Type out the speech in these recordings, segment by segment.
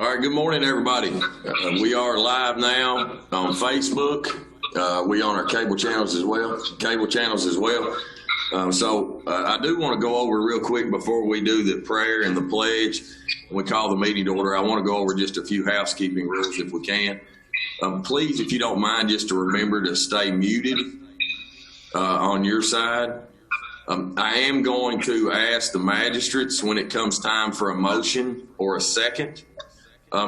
All right, good morning, everybody. We are live now on Facebook. We on our cable channels as well. I do want to go over real quick before we do the prayer and the pledge. We call the meeting to order. I want to go over just a few housekeeping rules if we can. Please, if you don't mind, just to remember to stay muted on your side. I am going to ask the magistrates when it comes time for a motion or a second.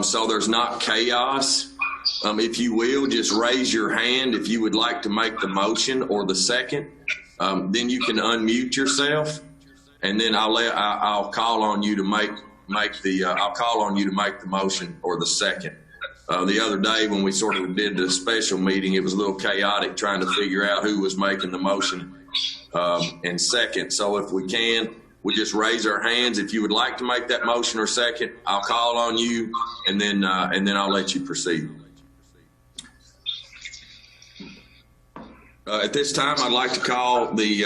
So there's not chaos. If you will, just raise your hand if you would like to make the motion or the second. Then you can unmute yourself, and then I'll call on you to make the motion or the second. The other day when we sort of did the special meeting, it was a little chaotic trying to figure out who was making the motion and second. So if we can, we just raise our hands. If you would like to make that motion or second, I'll call on you, and then I'll let you proceed. At this time, I'd like to call the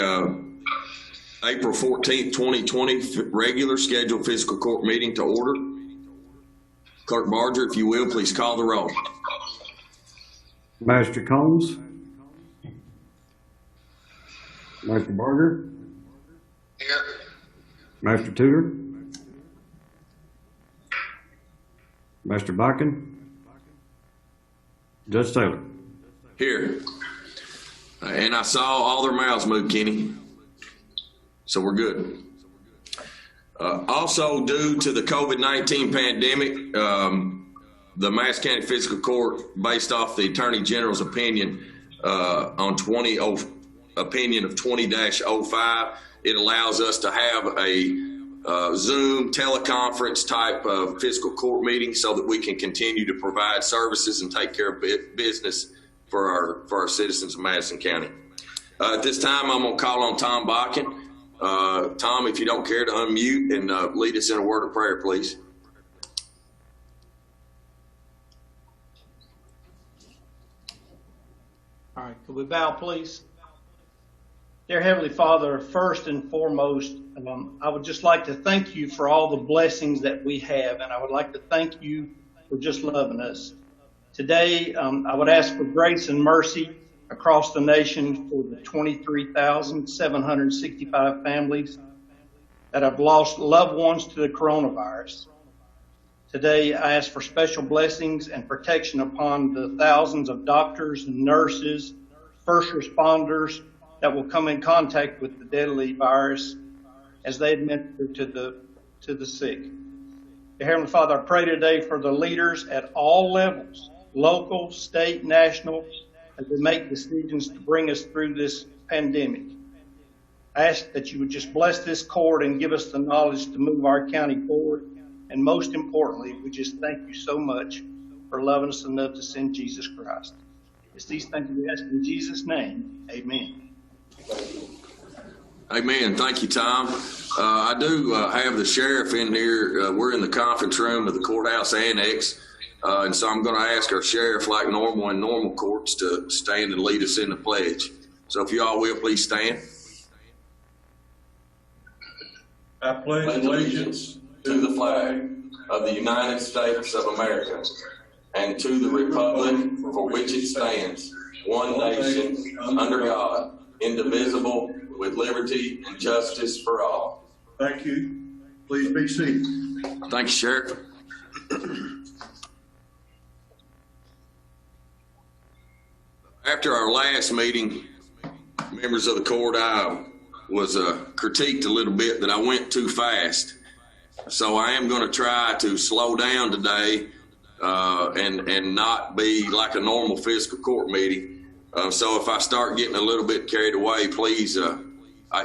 April 14th, 2020 regular scheduled fiscal court meeting to order. Clerk Barger, if you will, please call the roll. Master Combs. Master Barger. Here. Master Tudor. Master Bakken. Judge Taylor. Here. And I saw all their mouths move, Kenny. So we're good. Also, due to the COVID-19 pandemic, the Madison County Fiscal Court, based off the Attorney General's opinion on opinion of 20-05, it allows us to have a Zoom teleconference type of fiscal court meeting so that we can continue to provide services and take care of business for our citizens of Madison County. At this time, I'm going to call on Tom Bakken. Tom, if you don't care to unmute and lead us in a word of prayer, please. All right, could we bow, please? Dear Heavenly Father, first and foremost, I would just like to thank you for all the blessings that we have, and I would like to thank you for just loving us. Today, I would ask for grace and mercy across the nation for the 23,765 families that have lost loved ones to the coronavirus. Today, I ask for special blessings and protection upon the thousands of doctors and nurses, first responders that will come in contact with the deadly virus as they administer to the sick. Dear Heavenly Father, I pray today for the leaders at all levels, local, state, national, as they make decisions to bring us through this pandemic. I ask that you would just bless this court and give us the knowledge to move our county forward. And most importantly, we just thank you so much for loving us enough to send Jesus Christ. It's these things we ask in Jesus' name. Amen. Amen. Thank you, Tom. I do have the sheriff in here. We're in the conference room of the courthouse annex. And so I'm going to ask our sheriff, like normal in normal courts, to stand and lead us in the pledge. So if you all will, please stand. I pledge allegiance to the flag of the United States of America and to the republic for which it stands, one nation, under God, indivisible, with liberty and justice for all. Thank you. Please be seated. Thank you, Sheriff. After our last meeting, members of the court, I was critiqued a little bit that I went too fast. So I am going to try to slow down today and not be like a normal fiscal court meeting. So if I start getting a little bit carried away, please,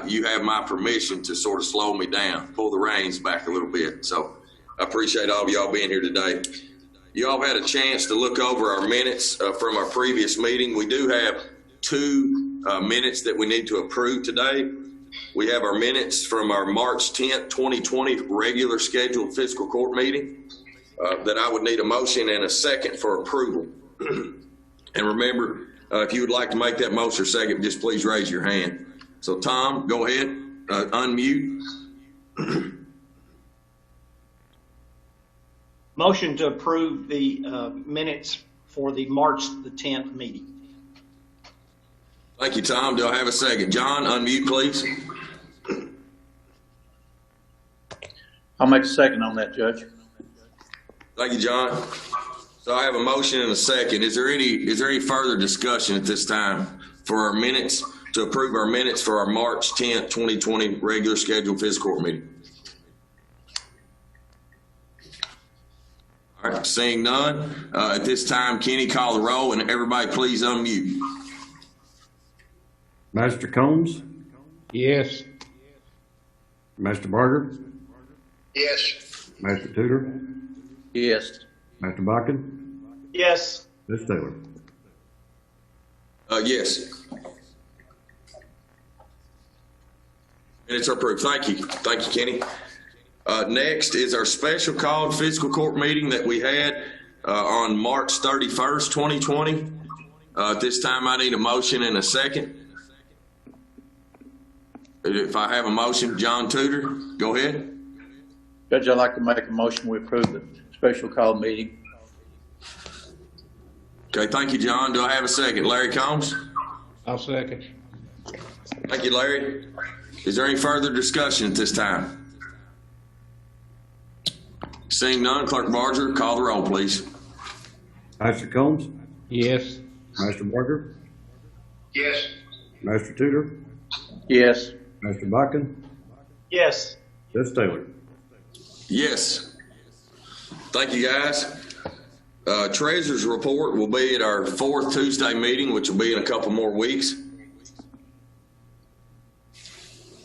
you have my permission to sort of slow me down, pull the reins back a little bit. So I appreciate all of y'all being here today. You all had a chance to look over our minutes from our previous meeting. We do have two minutes that we need to approve today. We have our minutes from our March 10th, 2020 regular scheduled fiscal court meeting that I would need a motion and a second for approval. And remember, if you would like to make that motion or second, just please raise your hand. So Tom, go ahead, unmute. Motion to approve the minutes for the March the 10th meeting. Thank you, Tom. Do I have a second? John, unmute, please. I'll make a second on that, Judge. Thank you, John. So I have a motion and a second. Is there any further discussion at this time for our minutes, to approve our minutes for our March 10th, 2020 regular scheduled fiscal court meeting? All right, seeing none, at this time, Kenny, call the roll, and everybody please unmute. Master Combs? Yes. Master Barger? Yes. Master Tudor? Yes. Master Bakken? Yes. Ms. Taylor? Yes. Minutes are approved. Thank you. Thank you, Kenny. Next is our special called fiscal court meeting that we had on March 31st, 2020. At this time, I need a motion and a second. If I have a motion, John Tudor, go ahead. Judge, I'd like to make a motion we approve the special call meeting. Okay, thank you, John. Do I have a second? Larry Combs? I'll second. Thank you, Larry. Is there any further discussion at this time? Seeing none, Clerk Barger, call the roll, please. Master Combs? Yes. Master Barger? Yes. Master Tudor? Yes. Master Bakken? Yes. Ms. Taylor? Yes. Thank you, guys. Treasurer's report will be at our fourth Tuesday meeting, which will be in a couple more weeks.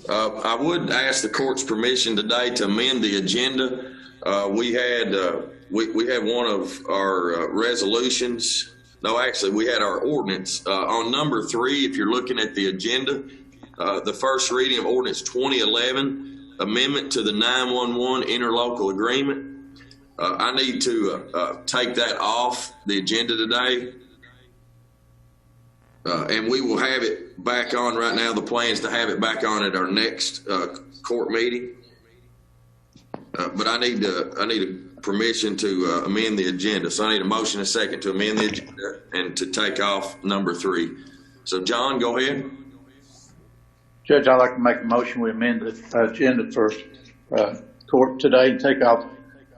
I would ask the court's permission today to amend the agenda. We had one of our resolutions. No, actually, we had our ordinance on number 3. If you're looking at the agenda, the first reading of ordinance 2011, amendment to the 911 interlocal agreement. I need to take that off the agenda today, and we will have it back on. Right now, the plan is to have it back on at our next court meeting. But I need a permission to amend the agenda. So I need a motion and a second to amend the agenda and to take off number 3. So John, go ahead. Judge, I'd like to make a motion we amend the agenda for court today and take off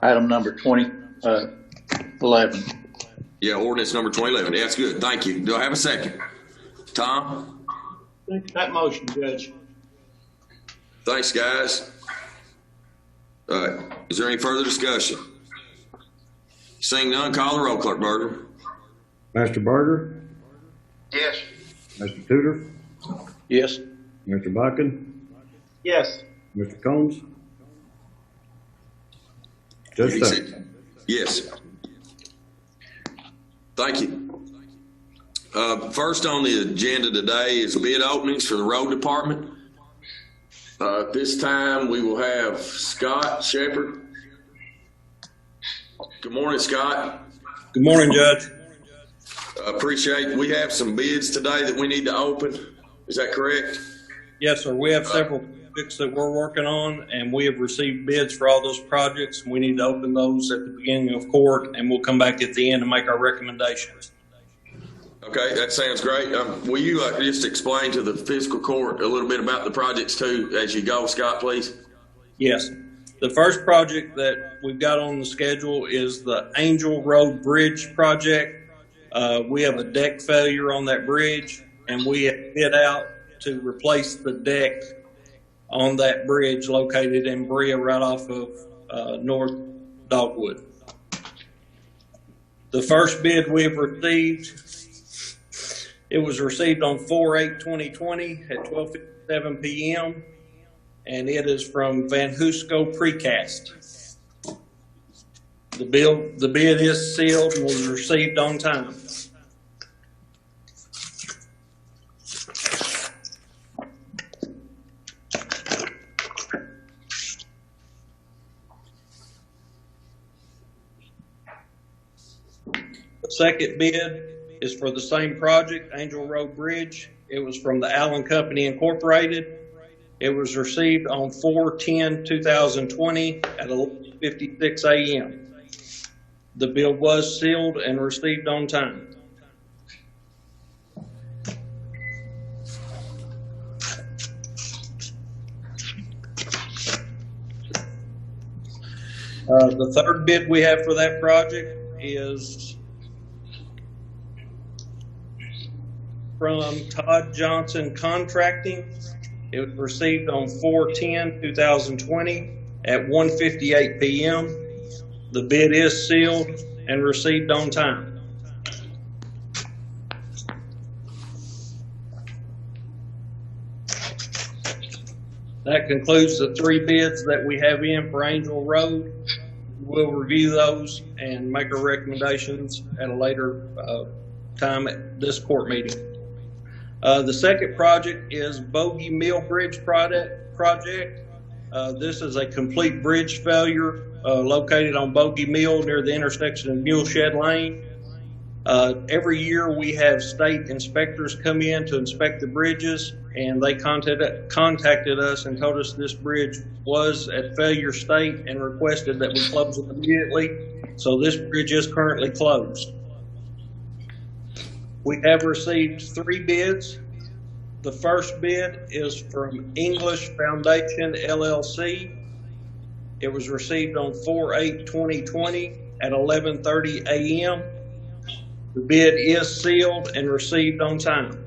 item number 2011. Yeah, ordinance number 2011. That's good. Thank you. Do I have a second? Tom? That motion, Judge. Thanks, guys. Is there any further discussion? Seeing none, call the roll, Clerk Barger. Master Barger? Yes. Master Tudor? Yes. Mr. Bakken? Yes. Mr. Combs? Judge Taylor? Yes. Thank you. First on the agenda today is bid openings for the road department. This time we will have Scott Shepard. Good morning, Scott. Good morning, Judge. Appreciate we have some bids today that we need to open. Is that correct? Yes, sir. We have several projects that we're working on, and we have received bids for all those projects. We need to open those at the beginning of court, and we'll come back at the end and make our recommendations. Okay, that sounds great. Will you just explain to the fiscal court a little bit about the projects too as you go, Scott, please? Yes. The first project that we've got on the schedule is the Angel Road Bridge project. We have a deck failure on that bridge, and we have bid out to replace the deck on that bridge located in Brea right off of North Dogwood. The first bid we've received, it was received on 4/8/2020 at 12:57 p.m. and it is from Van Husco Precast. The bid is sealed and was received on time. The second bid is for the same project, Angel Road Bridge. It was from the Allen Company Incorporated. It was received on 4/10/2020 at 11:56 a.m. The bid was sealed and received on time. The third bid we have for that project is from Todd Johnson Contracting. It was received on 4/10/2020 at 1:58 p.m. The bid is sealed and received on time. That concludes the three bids that we have in for Angel Road. We'll review those and make our recommendations at a later time at this court meeting. The second project is Bogey Mill Bridge project. This is a complete bridge failure located on Bogey Mill near the intersection of Muleshed Lane. Every year we have state inspectors come in to inspect the bridges, and they contacted us and told us this bridge was at failure state and requested that we close it immediately. So this bridge is currently closed. We have received three bids. The first bid is from English Foundation LLC. It was received on 4/8/2020 at 11:30 a.m. The bid is sealed and received on time.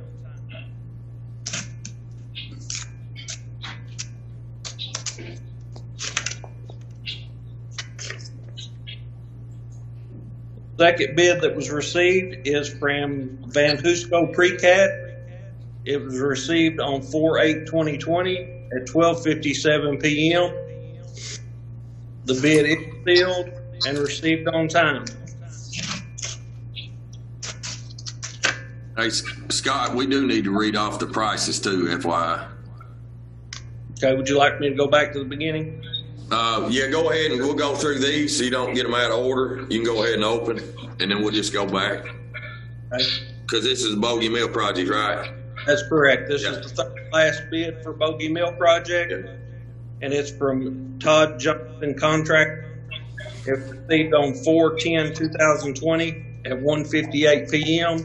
Second bid that was received is from Van Husco Precast. It was received on 4/8/2020 at 12:57 p.m. The bid is sealed and received on time. Hey, Scott, we do need to read off the prices too, FYI. Okay, would you like me to go back to the beginning? Yeah, go ahead and we'll go through these so you don't get them out of order. You can go ahead and open, and then we'll just go back. Okay. Because this is the Bogey Mill project, right? That's correct. This is the third last bid for Bogey Mill project, and it's from Todd Johnson Contract. It was received on 4/10/2020 at 1:58 p.m.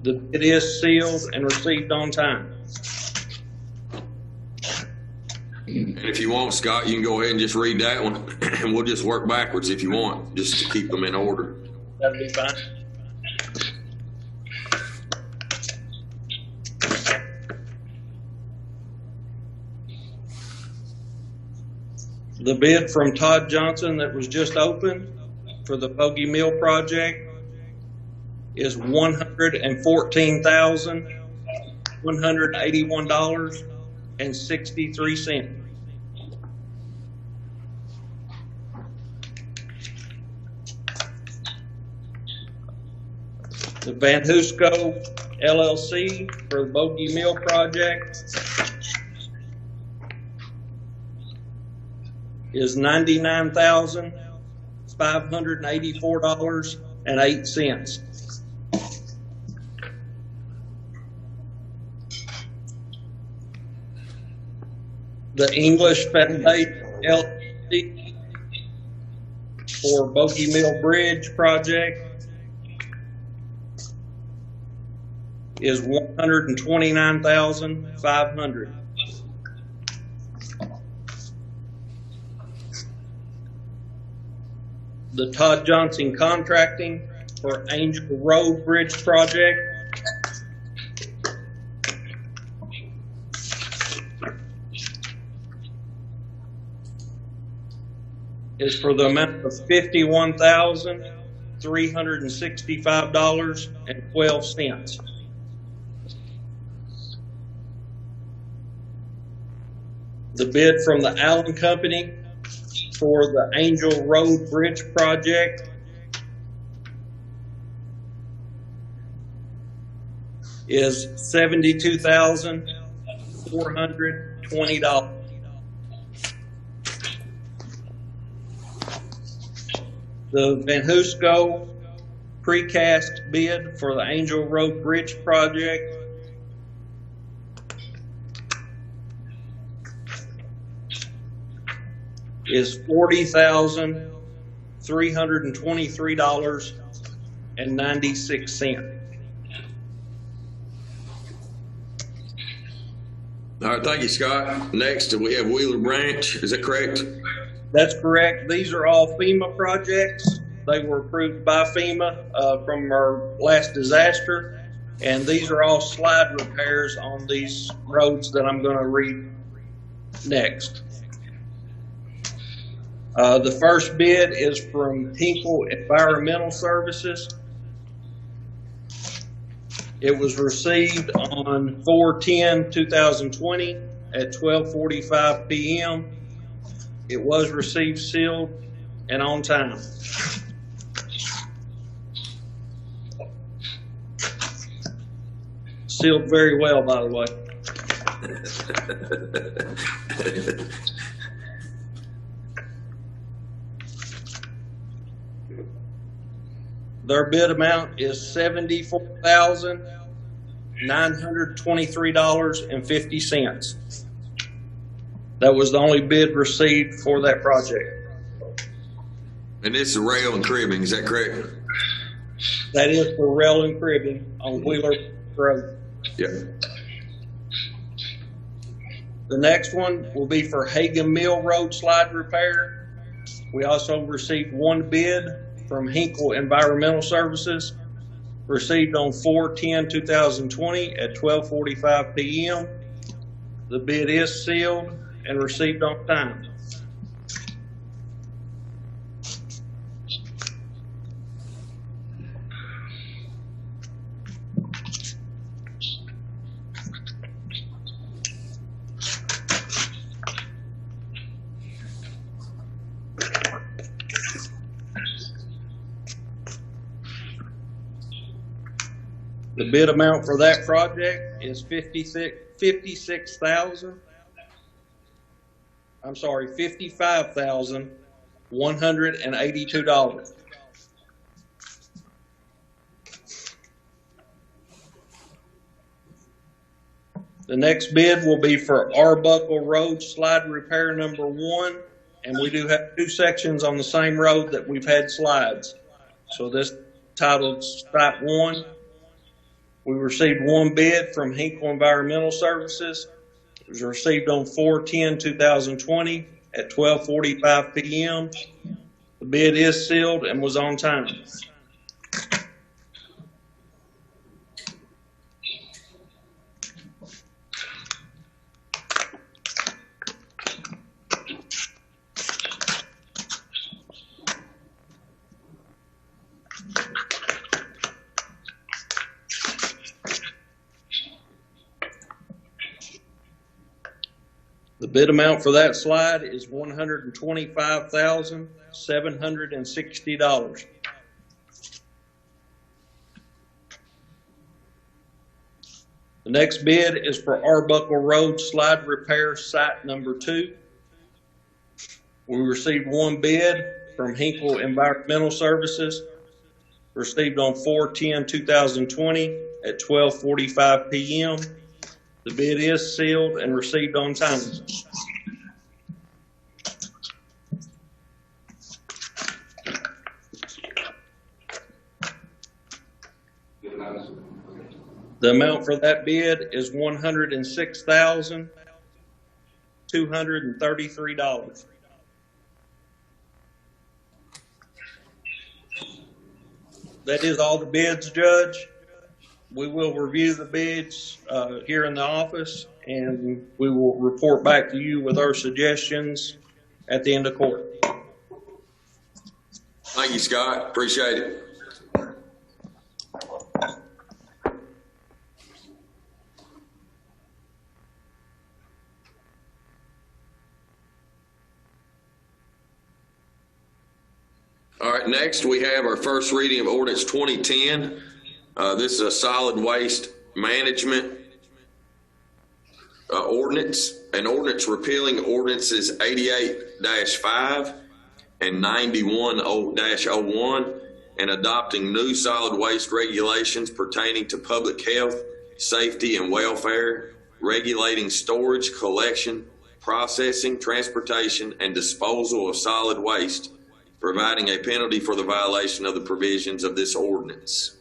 The bid is sealed and received on time. And if you want, Scott, you can go ahead and just read that one, and we'll just work backwards if you want, just to keep them in order. That'll be fine. The bid from Todd Johnson that was just opened for the Bogey Mill project is $114,181.63. The Van Husco LLC for the Bogey Mill project is $99,584.08. The English Foundation LLC for Bogey Mill Bridge project is $129,500. The Todd Johnson Contracting for Angel Road Bridge project is for the amount of $51,365.12. The bid from the Allen Company for the Angel Road Bridge project is $72,420. The Van Husco precast bid for the Angel Road Bridge project is $40,500. $323.96. All right, thank you, Scott. Next, we have Wheeler Branch. Is that correct? That's correct. These are all FEMA projects. They were approved by FEMA from our last disaster, and these are all slide repairs on these roads that I'm going to read next. The first bid is from Fiscal Environmental Services. It was received on 4/10/2020 at 12:45 p.m. It was received sealed and on time. Sealed very well, by the way. Their bid amount is $74,923.50. That was the only bid received for that project. And this is rail and cribbing, is that correct? That is for rail and cribbing on Wheeler Road. Yeah. The next one will be for Hagan Mill Road slide repair. We also received one bid from Hinkle Environmental Services, received on 4/10/2020 at 12:45 p.m. The bid is sealed and received on time. The bid amount for that project is $55,182. The next bid will be for Arbuckle Road slide repair number 1, and we do have 2 sections on the same road that we've had slides. So this titled Site 1. We received one bid from Hinkle Environmental Services. It was received on 4/10/2020 at 12:45 p.m. The bid is sealed and was on time. The bid amount for that slide is $125,760. The next bid is for Arbuckle Road slide repair site number 2. We received one bid from Hinkle Environmental Services, received on 4/10/2020 at 12:45 p.m. The bid is sealed and received on time. The amount for that bid is $106,233. That is all the bids, Judge. We will review the bids here in the office, and we will report back to you with our suggestions at the end of court. Thank you, Scott. Appreciate it. All right, next we have our first reading of Ordinance 2010. This is a solid waste management ordinance, an ordinance repealing ordinances 88-5 and 91-01 and adopting new solid waste regulations pertaining to public health, safety, and welfare, regulating storage, collection, processing, transportation, and disposal of solid waste, providing a penalty for the violation of the provisions of this ordinance.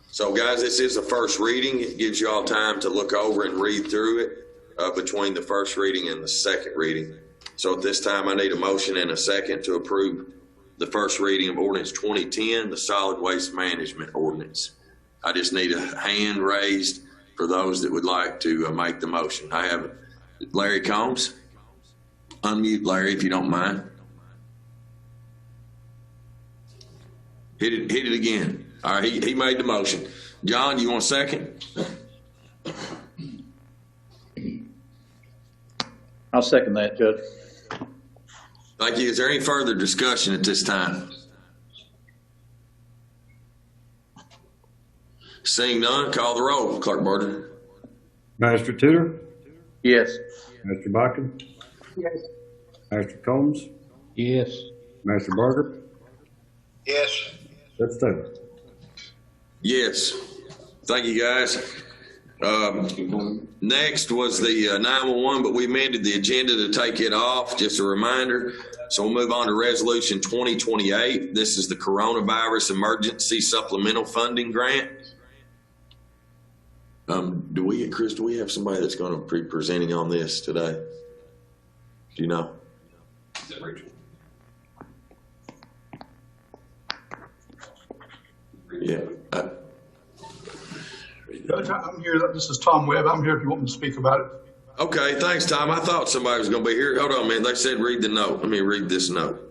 So guys, this is a first reading. It gives you all time to look over and read through it between the first reading and the second reading. So at this time, I need a motion and a second to approve the first reading of ordinance 2010, the solid waste management ordinance. I just need a hand raised for those that would like to make the motion. I have Larry Combs. Unmute Larry if you don't mind. Hit it again. All right, he made the motion. John, you want a second? I'll second that, Judge. Thank you. Is there any further discussion at this time? Seeing none, call the roll. Clerk Barter. Master Tudor, Yes. Master Botkin, Yes. Master Combs, Yes. Master Barger, Yes. Judge Taylor. Yes. Thank you, guys. Next was the 911, but we amended the agenda to take it off. Just a reminder. So we'll move on to Resolution 2028. This is the Coronavirus Emergency Supplemental Funding Grant. Chris, do we have somebody that's going to be presenting on this today? Do you know? Rachel. Yeah. Judge, I'm here. This is Tom Webb. I'm here if you want me to speak about it. Okay, thanks, Tom. I thought somebody was going to be here. Hold on a minute. They said read the note. Let me read this note.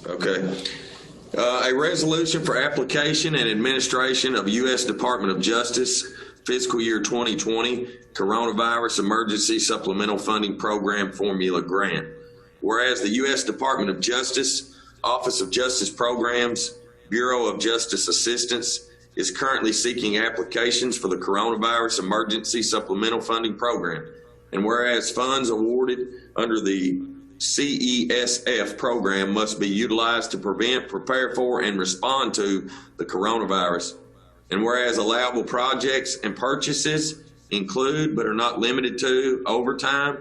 Okay. A resolution for application and administration of U.S. Department of Justice Fiscal Year 2020 Coronavirus Emergency Supplemental Funding Program Formula Grant. Whereas the U.S. Department of Justice, Office of Justice Programs, Bureau of Justice Assistance is currently seeking applications for the Coronavirus Emergency Supplemental Funding Program. And whereas funds awarded under the CESF program must be utilized to prevent, prepare for, and respond to the coronavirus. And whereas allowable projects and purchases include, but are not limited to, overtime,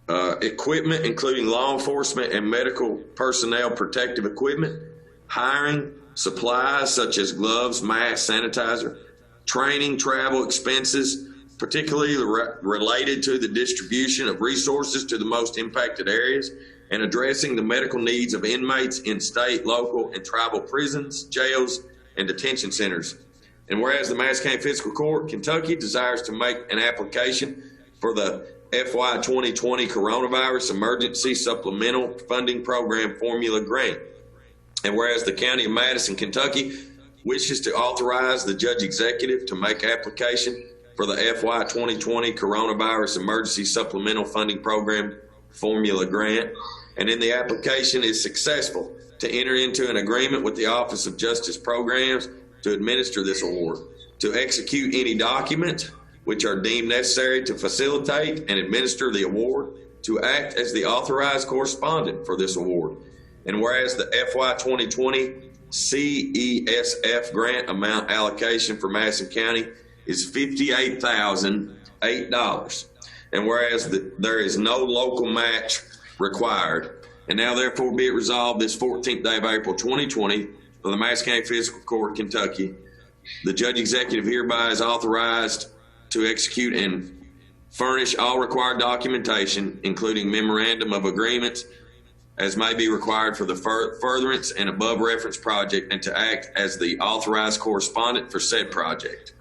equipment, including law enforcement and medical personnel protective equipment, hiring, supplies such as gloves, masks, sanitizer, training, travel expenses, particularly related to the distribution of resources to the most impacted areas, and addressing the medical needs of inmates in state, local, and tribal prisons, jails, and detention centers. And whereas the Madison County Fiscal Court, Kentucky, desires to make an application for the FY 2020 Coronavirus Emergency Supplemental Funding Program Formula Grant. And whereas the County of Madison, Kentucky, wishes to authorize the Judge Executive to make application for the FY 2020 Coronavirus Emergency Supplemental Funding Program Formula Grant, and in the application is successful, to enter into an agreement with the Office of Justice Programs to administer this award, to execute any document which are deemed necessary to facilitate and administer the award, to act as the authorized correspondent for this award. And whereas the FY 2020 CESF grant amount allocation for Madison County is $58,008. And whereas there is no local match required, and now therefore be it resolved this 14th day of April 2020 for the Madison County Fiscal Court, Kentucky, the Judge Executive hereby is authorized to execute and furnish all required documentation, including memorandum of agreements, as may be required for the furtherance and above referenced project, and to act as the authorized correspondent for said project.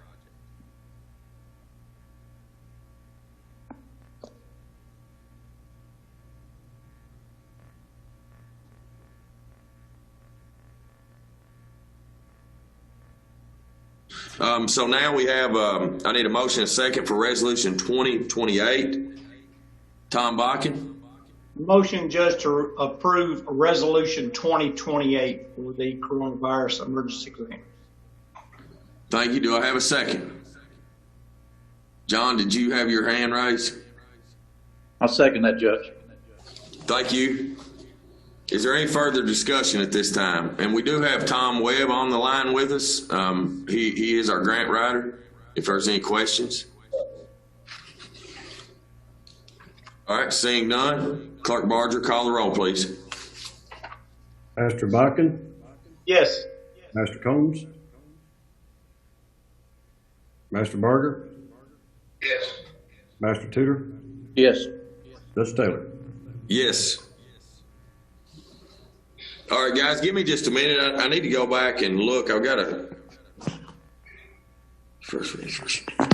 So now we have, I need a motion and a second for Resolution 2028. Tom Botkin. Motion, Judge, to approve Resolution 2028 for the Coronavirus Emergency Grant. Thank you. Do I have a second? John, did you have your hand raised? I'll second that, Judge. Thank you. Is there any further discussion at this time? And we do have Tom Webb on the line with us. He is our grant writer. If there's any questions. All right, seeing none, Clerk Barger, call the roll, please. Master Bocken, Yes. Master Combs, Master Barger, Yes. Master Tudor, Yes. Judge Taylor. Yes. All right, guys, give me just a minute. I need to go back and look. I've got a first research. All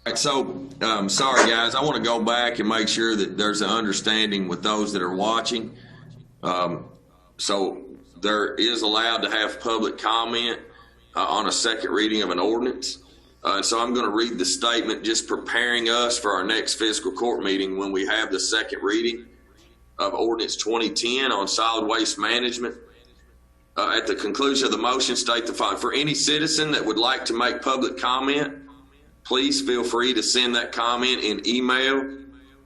right, so sorry, guys. I want to go back and make sure that there's an understanding with those that are watching. So there is allowed to have public comment on a second reading of an ordinance. So I'm going to read the statement just preparing us for our next fiscal court meeting when we have the second reading of ordinance 2010 on solid waste management. At the conclusion of the motion, state the following. For any citizen that would like to make public comment, please feel free to send that comment in email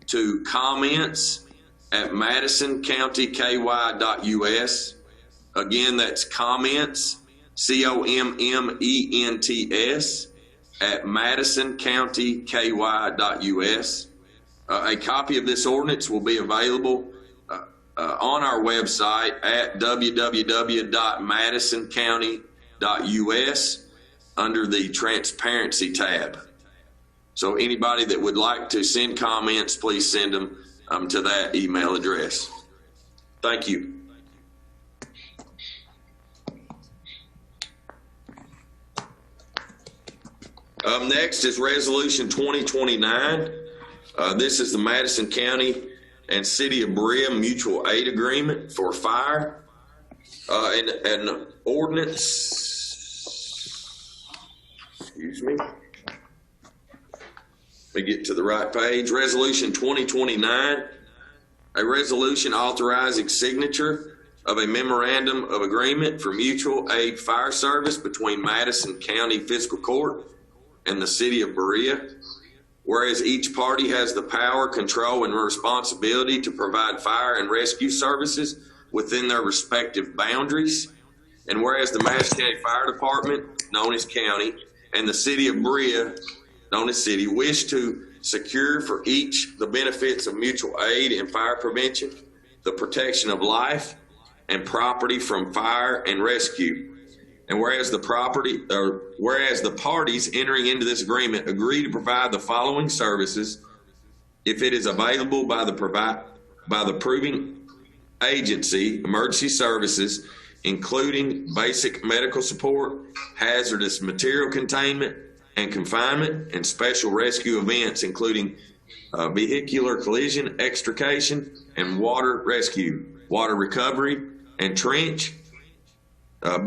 to comments@madisoncountyky.us. Again, that's comments, COMMENTS, @madisoncountyky.us. A copy of this ordinance will be available on our website at www.madisoncounty.us under the Transparency tab. So anybody that would like to send comments, please send them to that email address. Thank you. Next is Resolution 2029. This is the Madison County and City of Berea Mutual Aid Agreement for fire. An ordinance, excuse me. Let me get to the right page. Resolution 2029, a resolution authorizing signature of a memorandum of agreement for mutual aid fire service between Madison County Fiscal Court and the City of Berea. Whereas each party has the power, control, and responsibility to provide fire and rescue services within their respective boundaries. And whereas the Madison County Fire Department, known as County, and the City of Berea, known as City, wish to secure for each the benefits of mutual aid and fire prevention, the protection of life and property from fire and rescue. And whereas the parties entering into this agreement agree to provide the following services if it is available by the proving agency, emergency services, including basic medical support, hazardous material containment and confinement, and special rescue events, including vehicular collision extrication and water rescue, water recovery and trench,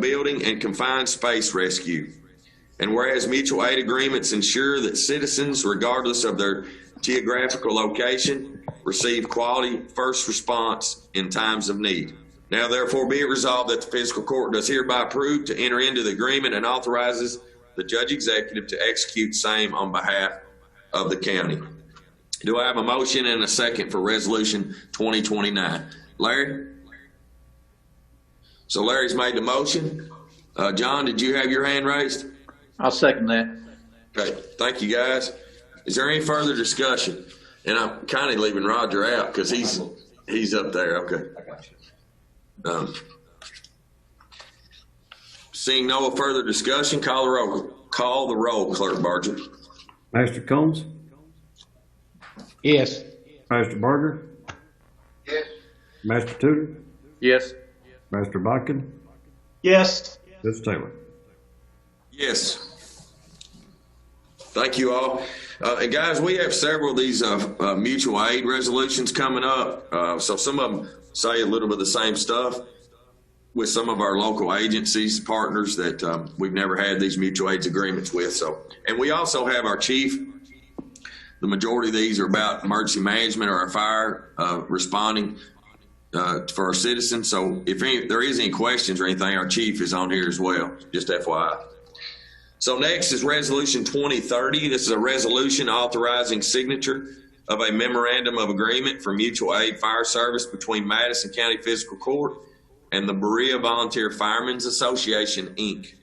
building and confined space rescue. And whereas mutual aid agreements ensure that citizens, regardless of their geographical location, receive quality first response in times of need. Now, therefore, be it resolved that the fiscal court does hereby approve to enter into the agreement and authorizes the judge executive to execute same on behalf of the county. Do I have a motion and a second for resolution 2029? Larry? So Larry's made the motion. John, did you have your hand raised? I'll second that. Okay, thank you guys. Is there any further discussion? And I'm kind of leaving Roger out because he's up there. Okay. Seeing no further discussion, call the roll. Call the roll, Clerk Barger. Master Combs, Yes. Master Barger, Yes. Master Tudor, Yes. Master Bocken, Yes. Judge Taylor. Yes. Thank you all. And guys, we have several of these mutual aid resolutions coming up. So some of them say a little bit of the same stuff with some of our local agencies, partners that we've never had these mutual aids agreements with. So, and we also have our chief. The majority of these are about emergency management or our fire responding. for our citizens. So if there is any questions or anything, our chief is on here as well, just FYI. So next is Resolution 2030. This is a resolution authorizing signature of a memorandum of agreement for mutual aid fire service between Madison County Fiscal Court and the Berea Volunteer Firemen's Association, Inc.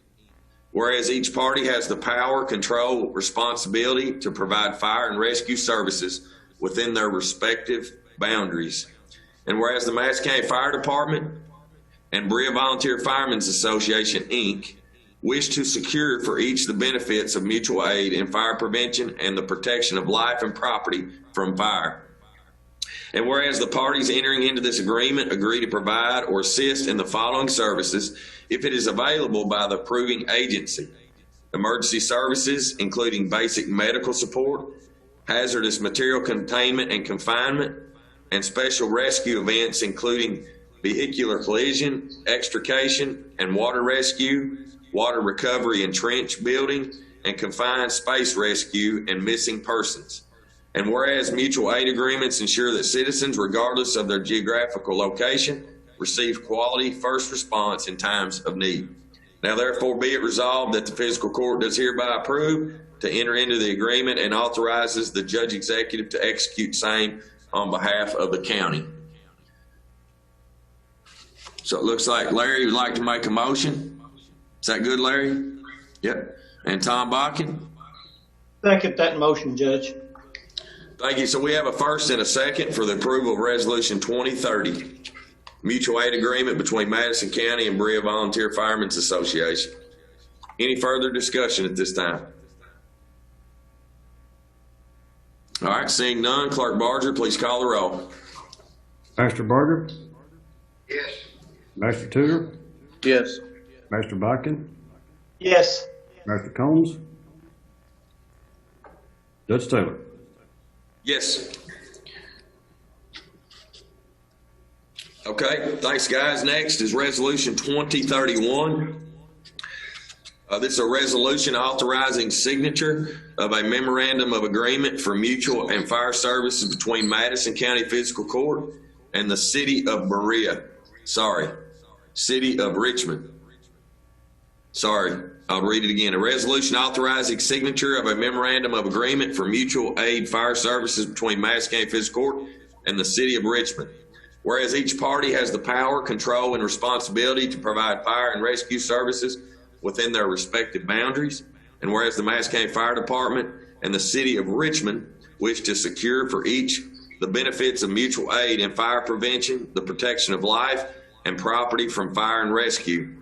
Whereas each party has the power, control, responsibility to provide fire and rescue services within their respective boundaries. And whereas the Madison County Fire Department and Berea Volunteer Firemen's Association, Inc. wish to secure for each the benefits of mutual aid in fire prevention and the protection of life and property from fire. And whereas the parties entering into this agreement agree to provide or assist in the following services if it is available by the approving agency: emergency services, including basic medical support, hazardous material containment and confinement, and special rescue events, including vehicular collision, extrication, and water rescue, water recovery and trench building, and confined space rescue and missing persons. And whereas mutual aid agreements ensure that citizens, regardless of their geographical location, receive quality first response in times of need. Now therefore be it resolved that the Fiscal Court does hereby approve to enter into the agreement and authorizes the Judge Executive to execute same on behalf of the county. So it looks like Larry would like to make a motion. Is that good, Larry? Yep. And Tom Bakken? Second that motion, Judge. Thank you. So we have a first and a second for the approval of Resolution 2030, mutual aid agreement between Madison County and Berea Volunteer Firemen's Association. Any further discussion at this time? All right, seeing none, Clerk Barger, please call the roll. Master Barger, Yes. Master Tudor, Yes. Master Bakken, Yes. Master Combs, Judge Taylor. Yes. Okay, thanks, guys. Next is Resolution 2031. This is a resolution authorizing signature of a memorandum of agreement for mutual and fire services between Madison County Fiscal Court and the City of Berea. City of Richmond. I'll read it again. A resolution authorizing signature of a memorandum of agreement for mutual aid fire services between Madison County Fiscal Court and the City of Richmond. Whereas each party has the power, control, and responsibility to provide fire and rescue services within their respective boundaries, and whereas the Madison County Fire Department and the City of Richmond wish to secure for each the benefits of mutual aid in fire prevention, the protection of life and property from fire and rescue.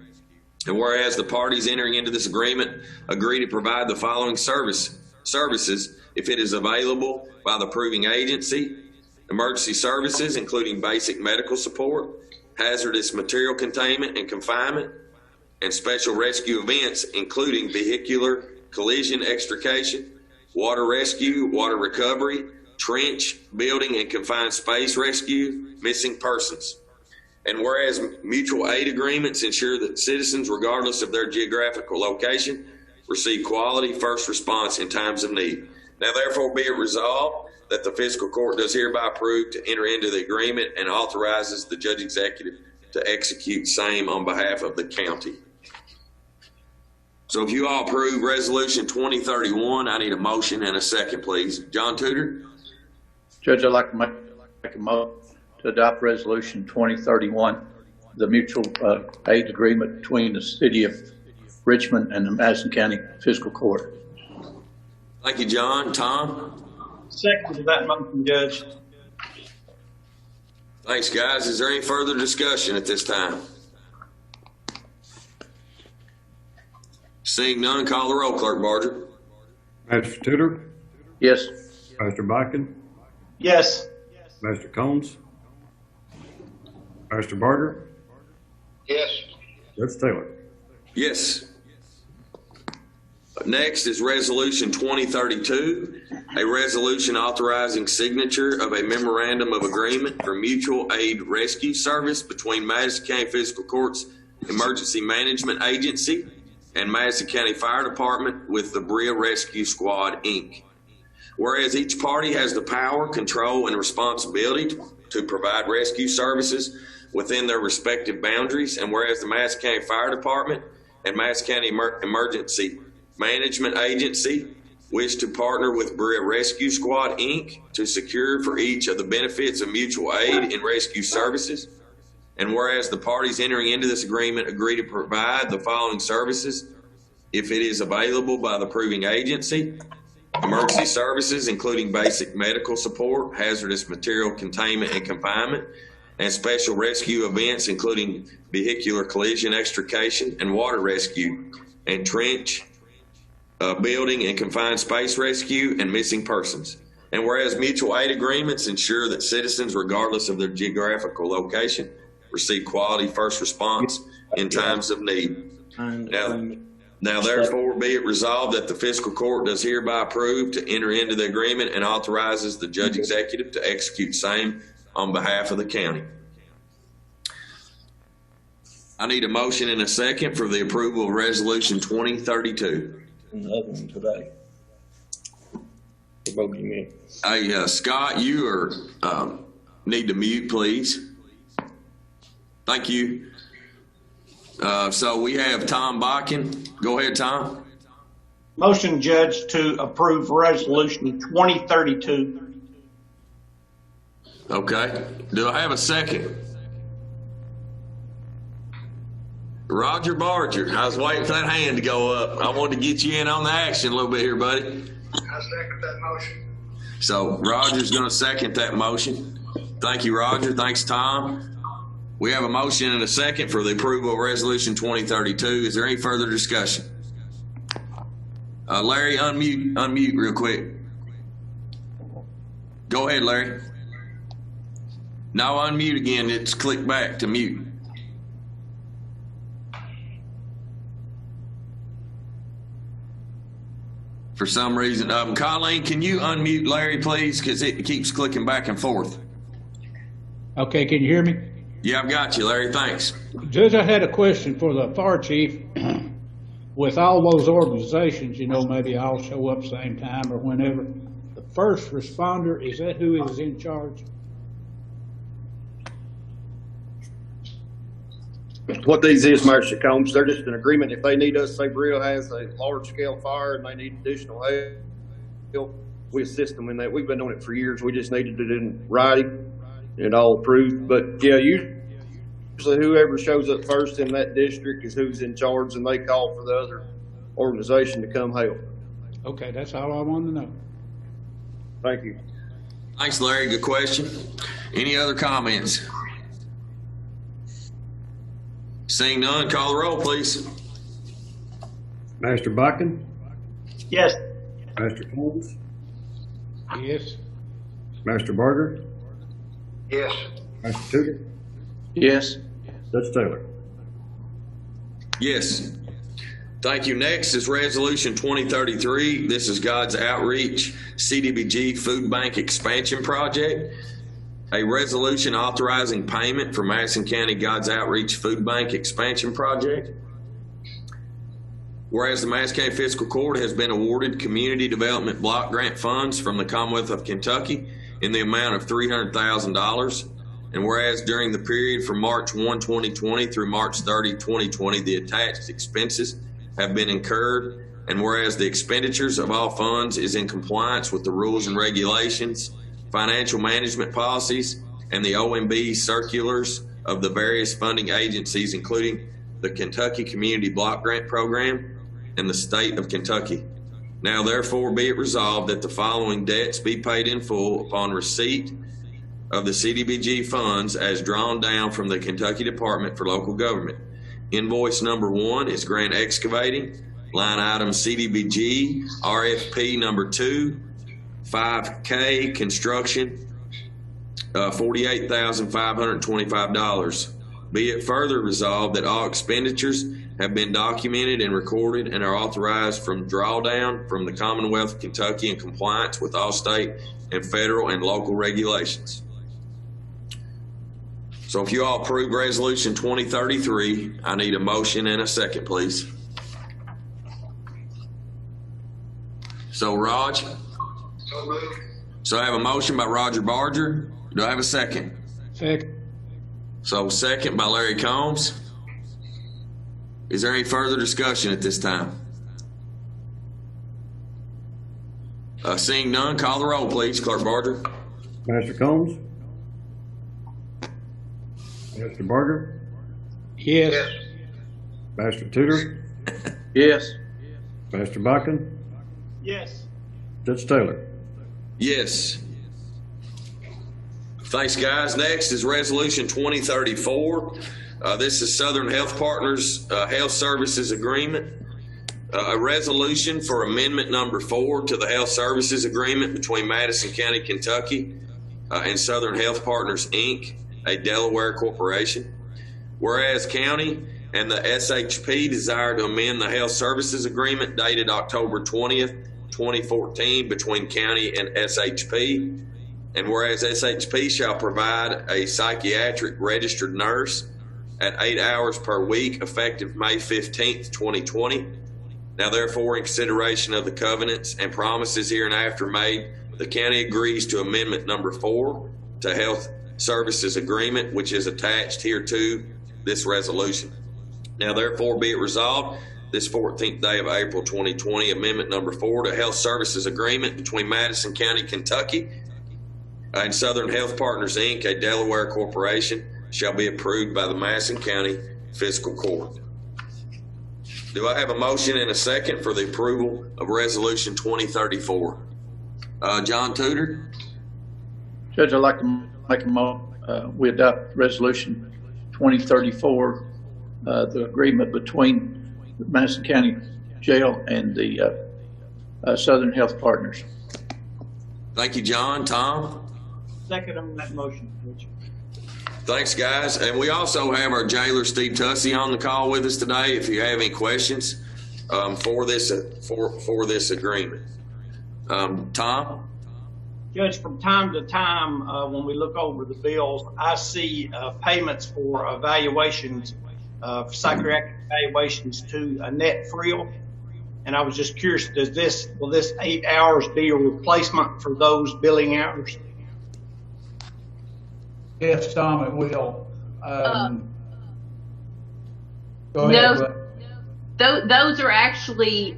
And whereas the parties entering into this agreement agree to provide the following services if it is available by the approving agency: emergency services, including basic medical support, hazardous material containment and confinement, and special rescue events, including vehicular collision extrication, water rescue, water recovery, trench building and confined space rescue, missing persons. And whereas mutual aid agreements ensure that citizens, regardless of their geographical location, receive quality first response in times of need. Now therefore be it resolved that the Fiscal Court does hereby approve to enter into the agreement and authorizes the Judge Executive to execute same on behalf of the county. So if you all approve Resolution 2031, I need a motion and a second, please. John Tudor? Judge, I'd like to make a motion to adopt Resolution 2031, the mutual aid agreement between the City of Richmond and the Madison County Fiscal Court. Thank you, John. Tom? Second to that motion, Judge. Thanks, guys. Is there any further discussion at this time? Seeing none, call the roll, Clerk Barger. Master Tudor, Yes. Master Bakken, Yes. Master Combs, Master Barger, Yes. Judge Taylor. Yes. Next is Resolution 2032, a resolution authorizing signature of a memorandum of agreement for mutual aid rescue service between Madison County Fiscal Court's Emergency Management Agency and Madison County Fire Department with the Berea Rescue Squad, Inc. Whereas each party has the power, control, and responsibility to provide rescue services within their respective boundaries. And whereas the Madison County Fire Department and Madison County Emergency Management Agency wish to partner with Berea Rescue Squad, Inc. to secure for each of the benefits of mutual aid and rescue services. And whereas the parties entering into this agreement agree to provide the following services if it is available by the approving agency: emergency services, including basic medical support, hazardous material containment and confinement, and special rescue events, including vehicular collision extrication and water rescue, and trench building and confined space rescue, and missing persons. And whereas mutual aid agreements ensure that citizens, regardless of their geographical location, receive quality first response in times of need. Now therefore be it resolved that the fiscal court does hereby approve to enter into the agreement and authorizes the judge executive to execute same on behalf of the county. I need a motion and a second for the approval of resolution 2032. Another one today. Hey, Scott, you are need to mute, please. Thank you. So we have Tom Bakken. Go ahead, Tom. Motion, Judge, to approve resolution 2032. Okay. Do I have a second? Roger Barger. I was waiting for that hand to go up. I wanted to get you in on the action a little bit here, buddy. I second that motion. So Roger's going to second that motion. Thank you, Roger. Thanks, Tom. We have a motion and a second for the approval of resolution 2032. Is there any further discussion? Larry, unmute real quick. Go ahead, Larry. No, unmute again. It's click back to mute. For some reason, Colleen, can you unmute Larry, please? Because it keeps clicking back and forth. Okay, can you hear me? Yeah, I've got you, Larry. Thanks. Judge, I had a question for the fire chief. With all those organizations, maybe I'll show up same time or whenever. The first responder, is that who is in charge? What these is, Mr. Combs, they're just an agreement. If they need us, say Berea has a large scale fire and they need additional help, we assist them in that. We've been doing it for years. We just needed it in writing and all approved. But yeah, usually whoever shows up first in that district is who's in charge, and they call for the other organization to come help. Okay, that's all I wanted to know. Thank you. Thanks, Larry. Good question. Any other comments? Seeing none, call the roll, please. Master Bakken, Yes. Master Combs, Yes. Master Barger, Yes. Master Tudor, Yes. Judge Taylor. Yes. Thank you. Next is resolution 2033. This is God's Outreach CDBG Food Bank Expansion Project. A resolution authorizing payment for Madison County God's Outreach Food Bank Expansion Project. Whereas the Madison County Fiscal Court has been awarded Community Development Block Grant funds from the Commonwealth of Kentucky in the amount of $300,000. And whereas during the period from March 1, 2020 through March 30, 2020, the attached expenses have been incurred. And whereas the expenditures of all funds is in compliance with the rules and regulations, financial management policies, and the OMB circulars of the various funding agencies, including the Kentucky Community Block Grant Program and the state of Kentucky. Now therefore be it resolved that the following debts be paid in full upon receipt of the CDBG funds as drawn down from the Kentucky Department for Local Government. Invoice number 1 is Grant Excavating, line item CDBG, RFP number 2, 5K construction, $48,525. Be it further resolved that all expenditures have been documented and recorded and are authorized from drawdown from the Commonwealth of Kentucky in compliance with all state and federal and local regulations. So if you all approve resolution 2033, I need a motion and a second, please. So Raj? So moved. So I have a motion by Roger Barger. Do I have a second? Second. So second by Larry Combs. Is there any further discussion at this time? Seeing none, call the roll, please, Clerk Barger. Master Combs? Master Barger? Yes. Master Tudor? Yes. Master Bachman? Yes. Judge Taylor? Yes. Thanks, guys. Next is Resolution 2034. This is Southern Health Partners Health Services Agreement. A resolution for amendment number 4 to the Health Services Agreement between Madison County, Kentucky and Southern Health Partners, Inc., a Delaware corporation. Whereas County and the SHP desire to amend the Health Services Agreement dated October 20th, 2014 between County and SHP. And whereas SHP shall provide a psychiatric registered nurse at 8 hours per week effective May 15th, 2020. Now therefore, in consideration of the covenants and promises hereinafter made, the county agrees to amendment number 4 to Health Services Agreement, which is attached hereto this resolution. Now therefore be it resolved, this 14th day of April 2020, amendment number 4 to Health Services Agreement between Madison County, Kentucky and Southern Health Partners, Inc., a Delaware corporation, shall be approved by the Madison County Fiscal Court. Do I have a motion and a second for the approval of Resolution 2034? John Tudor? Judge, I'd like to make we adopt Resolution 2034, the agreement between the Madison County Jail and the Southern Health Partners. Thank you, John. Tom? Second on that motion, Judge. Thanks, guys. And we also have our jailer, Steve Tussey, on the call with us today. If you have any questions for this agreement. Tom? Judge, from time to time, when we look over the bills, I see payments for evaluations, psychiatric evaluations to Annette Friel. And I was just curious, will this 8 hours be a replacement for those billing hours? Yes, Tom, it will. Go no, ahead. those are actually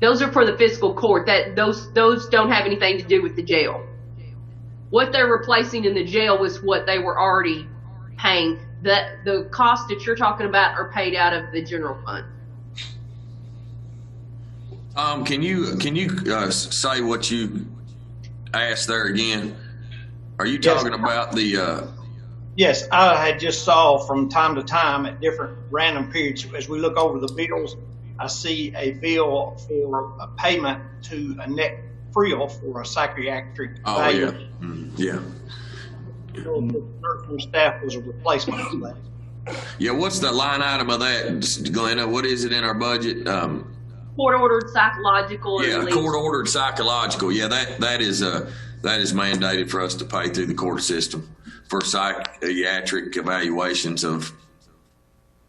those are for the fiscal court. That those don't have anything to do with the jail. What they're replacing in the jail was what they were already paying. The costs that you're talking about are paid out of the general fund. Can you say what you asked there again? Are you talking about the? Yes, I had just saw from time to time at different random periods, as we look over the bills, I see a bill for a payment to Annette Friel for a psychiatric evaluation. Yeah. The nursing staff was a replacement for that. Yeah, what's the line item of that, Glenna? What is it in our budget? Court-ordered psychological. Yeah, court-ordered psychological. Yeah, that is mandated for us to pay through the court system for psychiatric evaluations of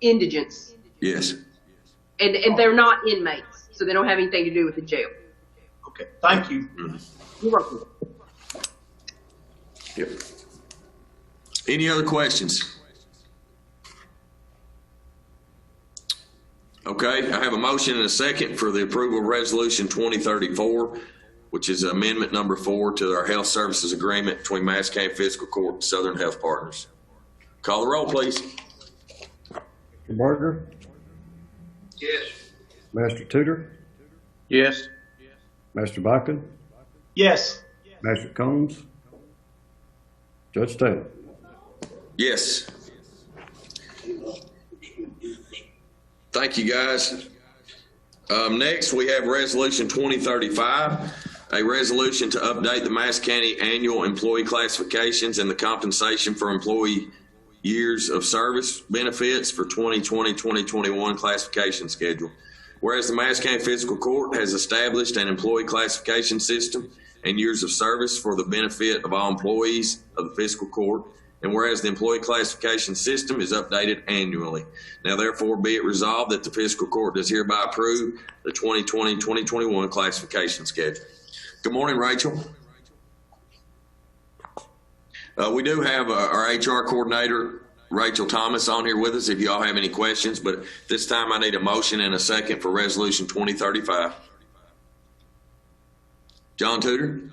indigents. Yes. And they're not inmates, so they don't have anything to do with the jail. Okay, thank you. You're welcome. Yep. Any other questions? Okay, I have a motion and a second for the approval of Resolution 2034, which is amendment number 4 to our Health Services Agreement between Madison County Fiscal Court and Southern Health Partners. Call the roll, please. Mr. Barger? Yes. Master Tudor? Yes. Master Bachman? Yes. Master Combs? Judge Taylor? Yes. Thank you, guys. Next, we have Resolution 2035, a resolution to update the Madison County annual employee classifications and the compensation for employee years of service benefits for 2020-2021 classification schedule. Whereas the Madison County Fiscal Court has established an employee classification system and years of service for the benefit of all employees of the Fiscal Court, and whereas the employee classification system is updated annually. Now, therefore, be it resolved that the Fiscal Court does hereby approve the 2020-2021 classification schedule. Good morning, Rachel. We do have our HR coordinator, Rachel Thomas, on here with us if y'all have any questions, but this time I need a motion and a second for Resolution 2035. John Tudor?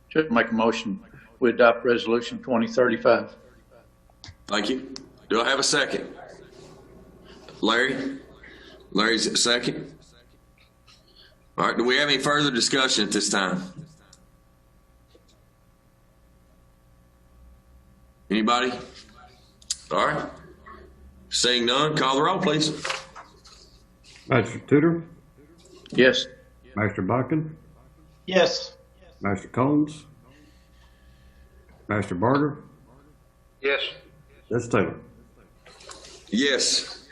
Judge, make a motion. We adopt Resolution 2035. Thank you. Do I have a second? Larry? Larry's a second. All right, do we have any further discussion at this time? Anybody? All right. Seeing none, call the roll, please. Master Tudor, Yes. Master Botkin, Yes. Master Combs, Master Barger, Yes. Judge Taylor. Yes.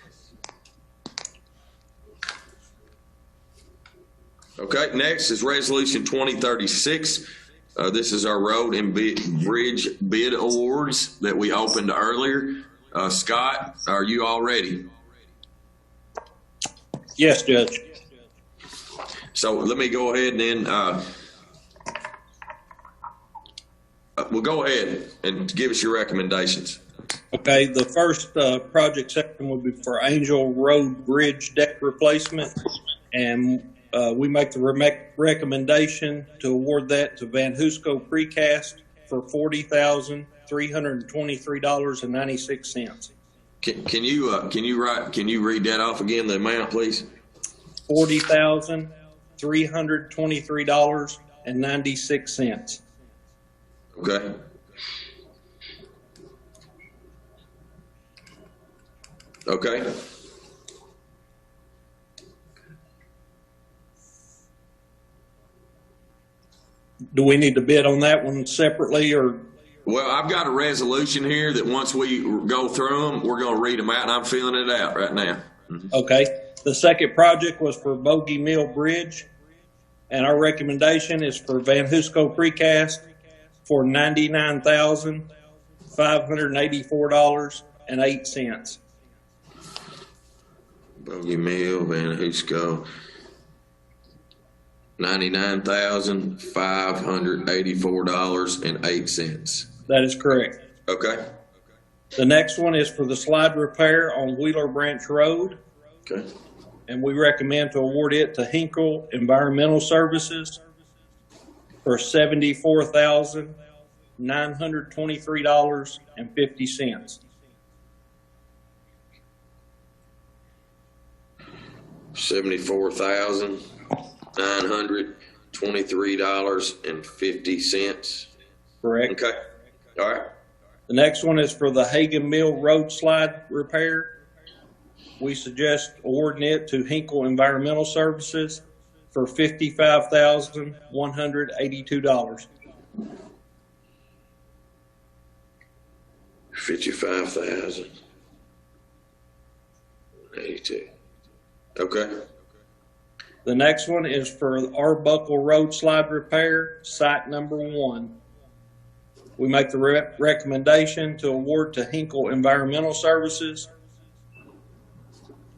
Okay, next is Resolution 2036. This is our road and bridge bid awards that we opened earlier. Scott, are you all ready? Yes, Judge. So let me go ahead and then we'll go ahead and give us your recommendations. Okay, the first project section would be for Angel Road Bridge deck replacement, and we make the recommendation to award that to Van Husco Precast for $40,323.96. Can you read that off again, the amount, please? $40,323.96. Okay. Okay. Do we need to bid on that one separately, or? Well, I've got a resolution here that once we go through them, we're going to read them out, and I'm filling it out right now. Okay. The second project was for Bogey Mill Bridge, and our recommendation is for Van Husco Precast for $99,584.08. Bogey Mill, Van Husco, $99,584.08. That is correct. Okay. The next one is for the slide repair on Wheeler Branch Road, Okay. and we recommend to award it to Hinkle Environmental Services for $74,923.50. $74,923.50. Correct. Okay. All right. The next one is for the Hagen Mill Road slide repair. We suggest awarding it to Hinkle Environmental Services for $55,182. $55,082. Okay. The next one is for Arbuckle Road slide repair, site number 1. We make the recommendation to award to Hinkle Environmental Services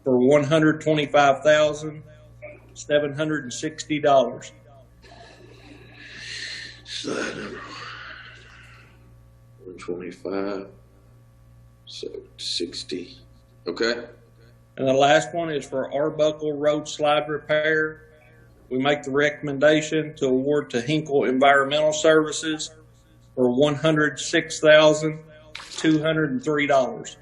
for $125,760. Slide number 125, so 60. Okay. And the last one is for Arbuckle Road slide repair. We make the recommendation to award to Hinkle Environmental Services for $106,203.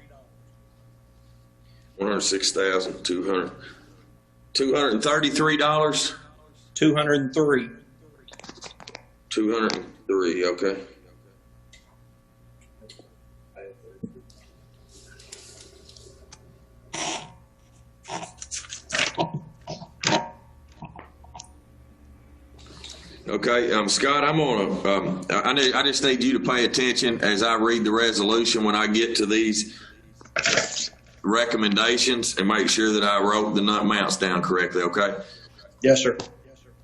$106,200. $233. 203. 203. Okay. Okay, Scott, I'm gonna. I just need you to pay attention as I read the resolution when I get to these recommendations, and make sure that I wrote the amounts down correctly. Okay. Yes, sir.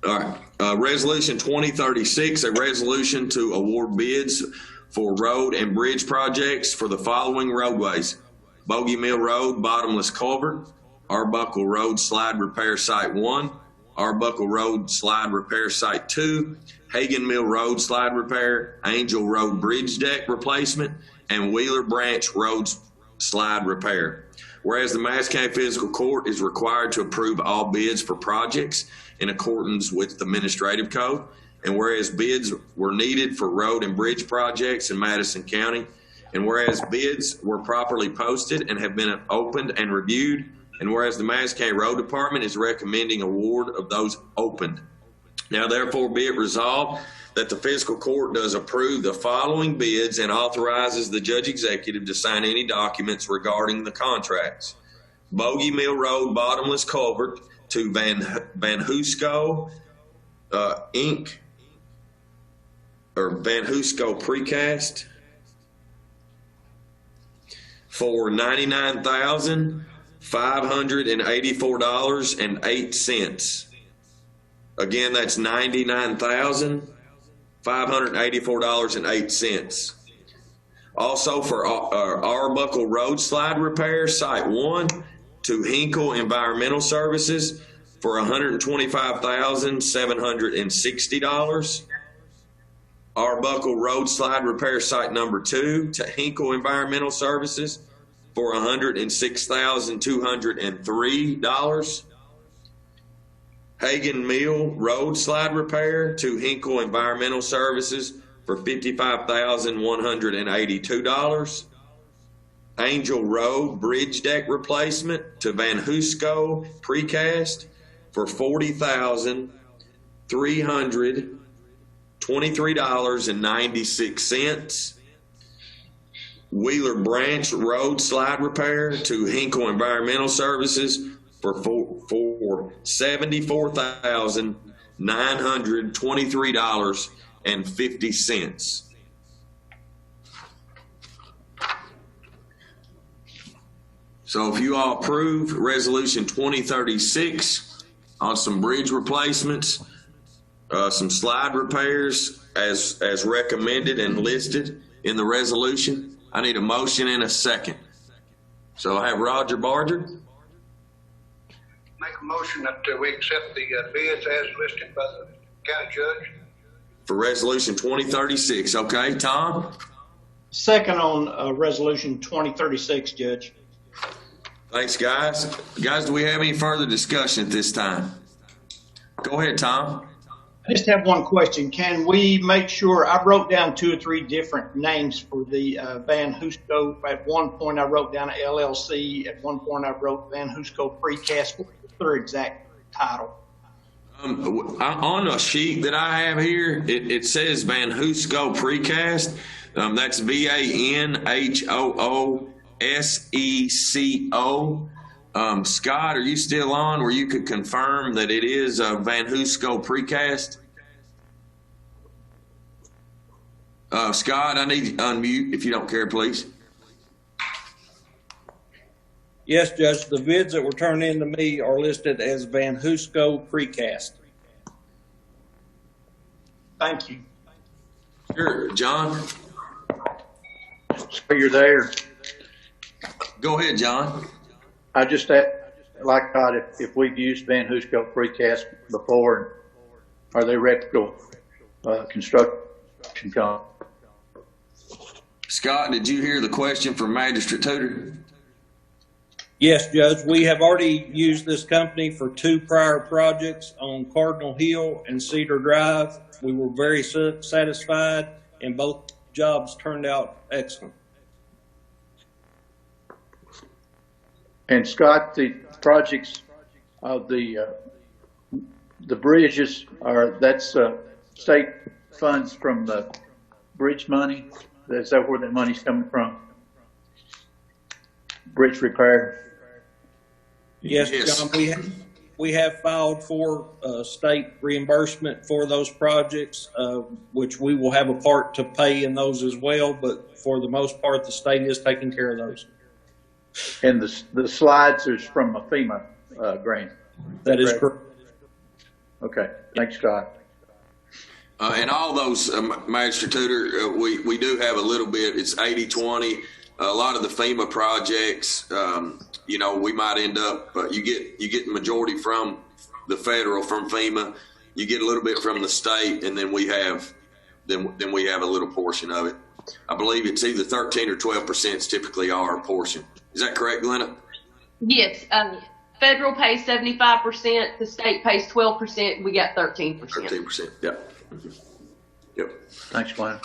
All right. Resolution 2036, a resolution to award bids for road and bridge projects for the following roadways: Bogey Mill Road bottomless culvert, Arbuckle Road slide repair site 1, Arbuckle Road Slide Repair Site 2, Hagan Mill Road Slide Repair, Angel Road Bridge Deck Replacement, and Wheeler Branch Road Slide Repair. Whereas the Madison County Fiscal Court is required to approve all bids for projects in accordance with the Administrative Code, and whereas bids were needed for road and bridge projects in Madison County, and whereas bids were properly posted and have been opened and reviewed, and whereas the Madison County Road Department is recommending award of those opened. Now therefore be it resolved that the Fiscal Court does approve the following bids and authorizes the Judge Executive to sign any documents regarding the contracts. Bogey Mill Road Bottomless Culvert to Van Husco Inc. or Van Husco Precast for $99,584.08. Again, that's $99,584.08. Also for Arbuckle Road Slide Repair, Site 1 to Hinkle Environmental Services for $125,760. Arbuckle Road Slide Repair Site number 2 to Hinkle Environmental Services for $106,203. Hagan Mill Road Slide Repair to Hinkle Environmental Services for $55,182. Angel Road Bridge Deck Replacement to Van Husco Precast for $40,323.96. Wheeler Branch Road Slide Repair to Hinkle Environmental Services for $74,923.50. So if you all approve Resolution 2036 on some bridge replacements, some slide repairs as recommended and listed in the resolution, I need a motion and a second. So I have Roger Barger. Make a motion that we accept the bids as listed by the county judge. For Resolution 2036, okay, Tom? Second on Resolution 2036, Judge. Thanks, guys. Guys, do we have any further discussion at this time? Go ahead, Tom. I just have one question. Can we make sure, I wrote down 2 or 3 different names for the Van Husco. At one point I wrote down a LLC. At one point I wrote Van Husco Precast. What's their exact title? On a sheet that I have here, it says Van Husco Precast. That's VANHOOSECO. Scott, are you still on where you could confirm that it is Van Husco Precast? Scott, I need you to unmute if you don't care, please. Yes, Judge, the bids that were turned in to me are listed as Van Husco Precast. Thank you. Sure, John. So you're there. Go ahead, John. I just like God, if we've used Van Husco Precast before, are they reputable construction company? Scott, did you hear the question from Magistrate Tudor? Yes, Judge, we have already used this company for 2 prior projects on Cardinal Hill and Cedar Drive. We were very satisfied, and both jobs turned out excellent. And Scott, the projects of the bridges that's state funds from the bridge money. Is that where that money's coming from? Bridge repair. Yes, John, we have filed for state reimbursement for those projects, which we will have a part to pay in those as well. But for the most part, the state is taking care of those. And the slides is from a FEMA grant. That is correct. Okay, thanks, Scott. And all those, Magistrate Tudor, we do have a little bit. It's 80-20. A lot of the FEMA projects, we might end up. You get the majority from the federal from FEMA. You get a little bit from the state, and then we have a little portion of it. I believe it's either 13 or 12% is typically our portion. Is that correct, Glenna? Yes. Federal pays 75%. The state pays 12%. We got 13%. 13%. Yep. Yep. Thanks, Glenn.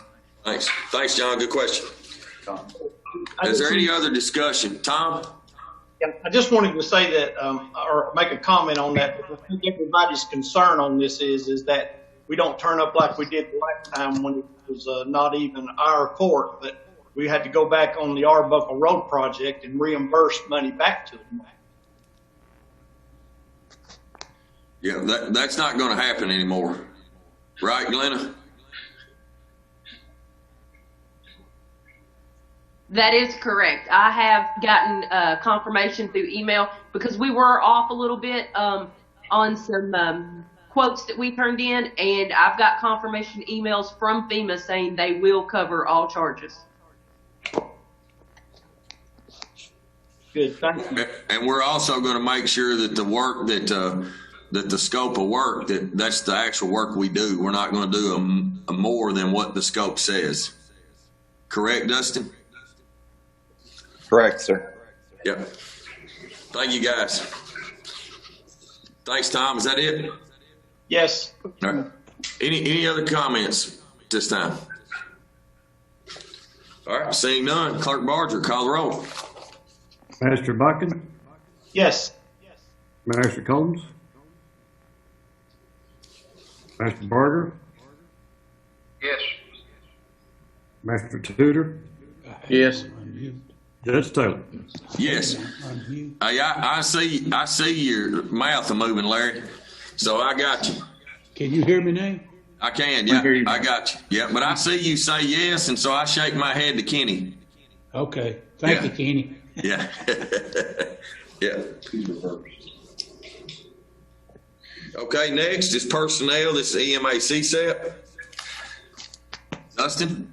Thanks, John. Good question. Is there any other discussion? Tom? Yeah, I just wanted to say that, or make a comment on that. I think everybody's concern on this is that we don't turn up like we did last time when it was not even our court, but we had to go back on the Arbuckle Road project and reimburse money back to them. Yeah, that's not going to happen anymore. Right, Glenna? That is correct. I have gotten confirmation through email because we were off a little bit on some quotes that we turned in, and I've got confirmation emails from FEMA saying they will cover all charges. Good, thank you. And we're also going to make sure that the work that the scope of work, that's the actual work we do. We're not going to do a more than what the scope says. Correct, Dustin? Correct, sir. Yep. Thank you, guys. Thanks, Tom. Is that it? Yes. All right. Any other comments this time? All right. Seeing none, Clerk Barger, call the roll. Master Buchan, Yes. Master Combs, Master Barger, Yes. Master Tudor, Yes. Judge Taylor. Yes. I see your mouth moving, Larry. So I got you. Can you hear me now? I can, yeah. I got you. Yeah, but I see you say yes, and so I shake my head to Kenny. Okay. Thank you, Kenny. Yeah. Yeah. Okay, next is personnel. This is EMA CSEP. Dustin?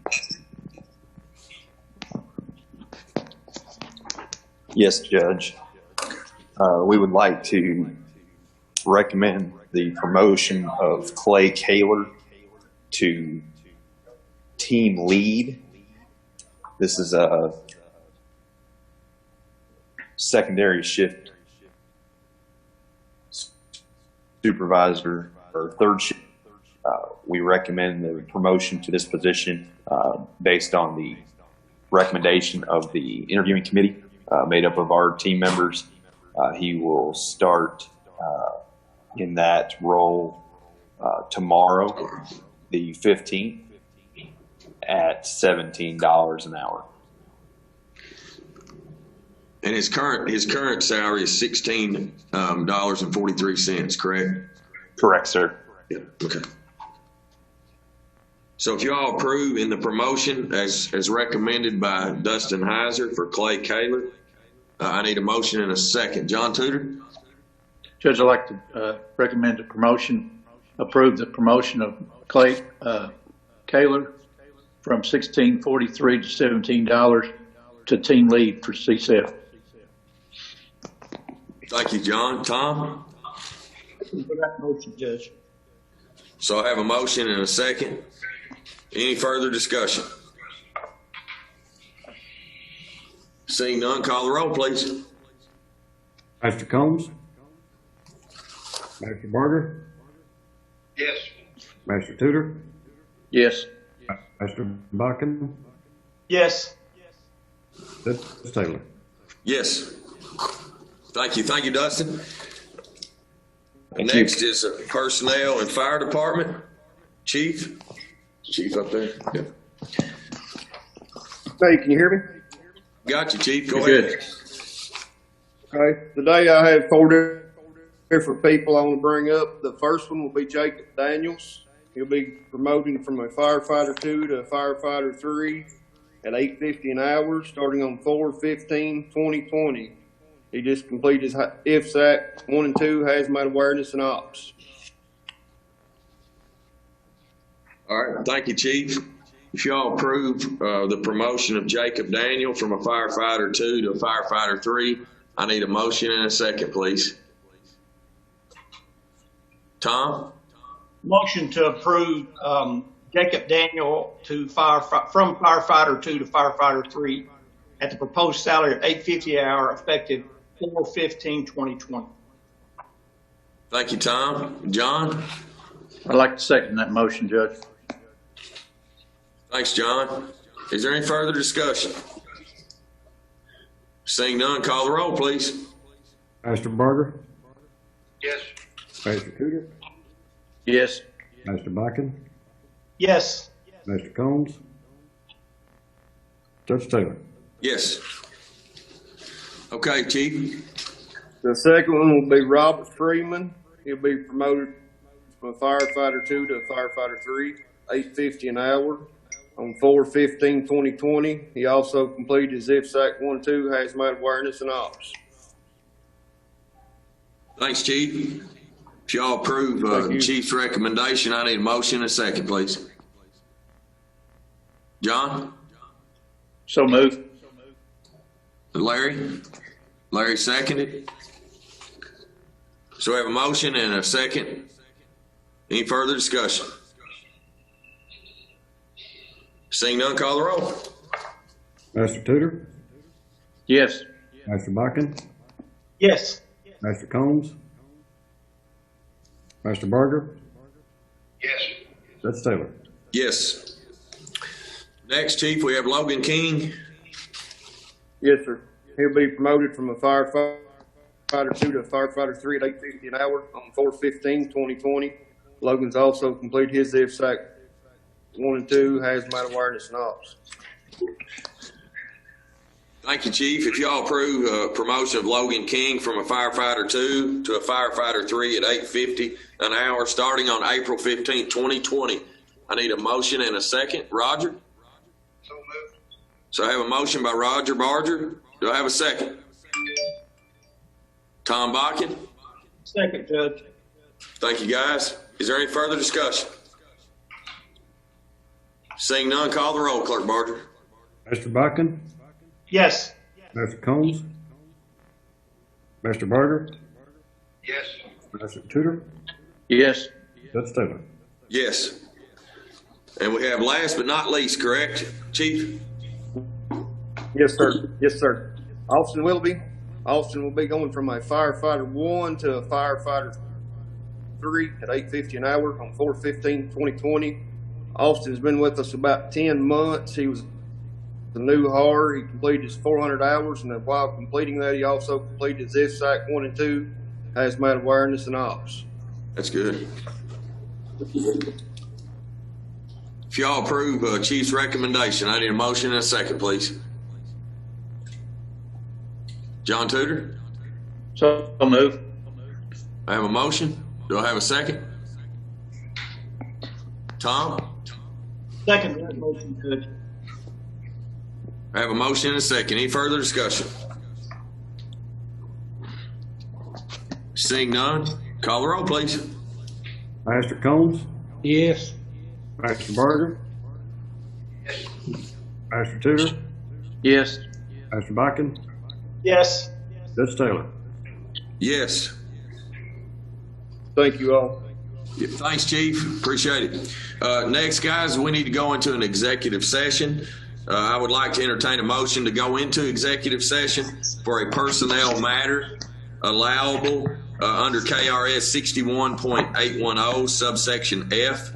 Yes, Judge. We would like to recommend the promotion of Clay Kaler to team lead. This is a secondary shift supervisor or third shift. We recommend the promotion to this position based on the recommendation of the interviewing committee made up of our team members. He will start in that role tomorrow, the 15th, at $17 an hour. And his current salary is $16.43, correct? Correct, sir. Yeah. Okay. So if you all approve in the promotion as recommended by Dustin Heiser for Clay Kaler, I need a motion and a second. John Tudor? Judge, I'd like to recommend approve the promotion of Clay Kaler from $16.43 to $17 to team lead for CSEP. Thank you, John. Tom? For that motion, Judge. So I have a motion and a second. Any further discussion? Seeing none, call the roll, please. Master Combs, Master Barger, Yes. Master Tudor, Yes. Master Buchan, Yes. Judge Taylor. Yes. Thank you. Thank you, Dustin. Thank Next you. is Personnel and Fire Department. Chief? Chief up there? Yeah. Hey, can you hear me? Got you, Chief. Go You're ahead. Okay. Today I have four different people I want to bring up. The first one will be Jacob Daniels. He'll be promoting from a firefighter 2 to a firefighter 3 at $8.50 an hour, starting on 4/15/2020. He just completed his IFSAC 1 and 2 hazmat awareness and ops. All right. Thank you, Chief. If y'all approve the promotion of Jacob Daniel from a firefighter 2 to a firefighter 3, I need a motion and a second, please. Tom? Motion to approve Jacob Daniel from firefighter 2 to firefighter 3 at the proposed salary of $8.50 an hour effective 4/15/2020. Thank you, Tom. John? I'd like to second that motion, Judge. Thanks, John. Is there any further discussion? Seeing none, call the roll, please. Master Barger, Yes. Master Tudor, Yes. Master Biken, Yes. Master Combs, Judge Taylor. Yes. Okay, Chief. The second one will be Robert Freeman. He'll be promoted from a firefighter 2 to a firefighter 3, $8.50 an hour on 4/15/2020. He also completed his IFSAC 1-2 hazmat awareness and ops. Thanks, Chief. If y'all approve the Chief's recommendation, I need a motion and a second, please. John? So moved. Larry? Larry seconded. So we have a motion and a second. Any further discussion? Seeing none, call the roll. Master Tudor, Yes. Master Biken, Yes. Master Combs, Master Barger, Yes. Judge Taylor. Yes. Next, Chief, we have Logan King. Yes, sir. He'll be promoted from a firefighter 2 to a firefighter 3 at $8.50 an hour on 4/15/2020. Logan's also completed his IFSAC 1 and 2 hazmat awareness and ops. Thank you, Chief. If y'all approve promotion of Logan King from a firefighter 2 to a firefighter 3 at $8.50 an hour starting on April 15th, 2020. I need a motion and a second. Roger? So moved. So I have a motion by Roger Barger. Do I have a second? Tom Bakken? Second, Judge. Thank you, guys. Is there any further discussion? Seeing none, call the roll, Clerk Barger. Master Biken, Yes. Master Combs, Master Barger, Yes. Master Tudor, Yes. Judge Taylor. Yes. And we have last but not least, correct, Chief? Yes, sir. Yes, sir. Austin Willoughby. Austin will be going from a firefighter 1 to a firefighter 3 at $8.50 an hour on 4/15/2020. Austin's been with us about 10 months. He was a new hire. He completed his 400 hours, and while completing that, he also completed his IFSAC 1 and 2 hazmat awareness and ops. That's good. If y'all approve Chief's recommendation, I need a motion and a second, please. John Tudor? So moved. I have a motion. Do I have a second? Tom? Second that motion, Judge. I have a motion and a second. Any further discussion? Seeing none, call the roll, please. Master Combs, Yes. Master Barger, Master Tudor, Yes. Master Biken, Yes. Judge Taylor. Yes. Thank you all. Yeah, thanks, Chief. Appreciate it. Next, guys, we need to go into an executive session. I would like to entertain a motion to go into executive session for a personnel matter allowable under KRS 61.810 subsection F.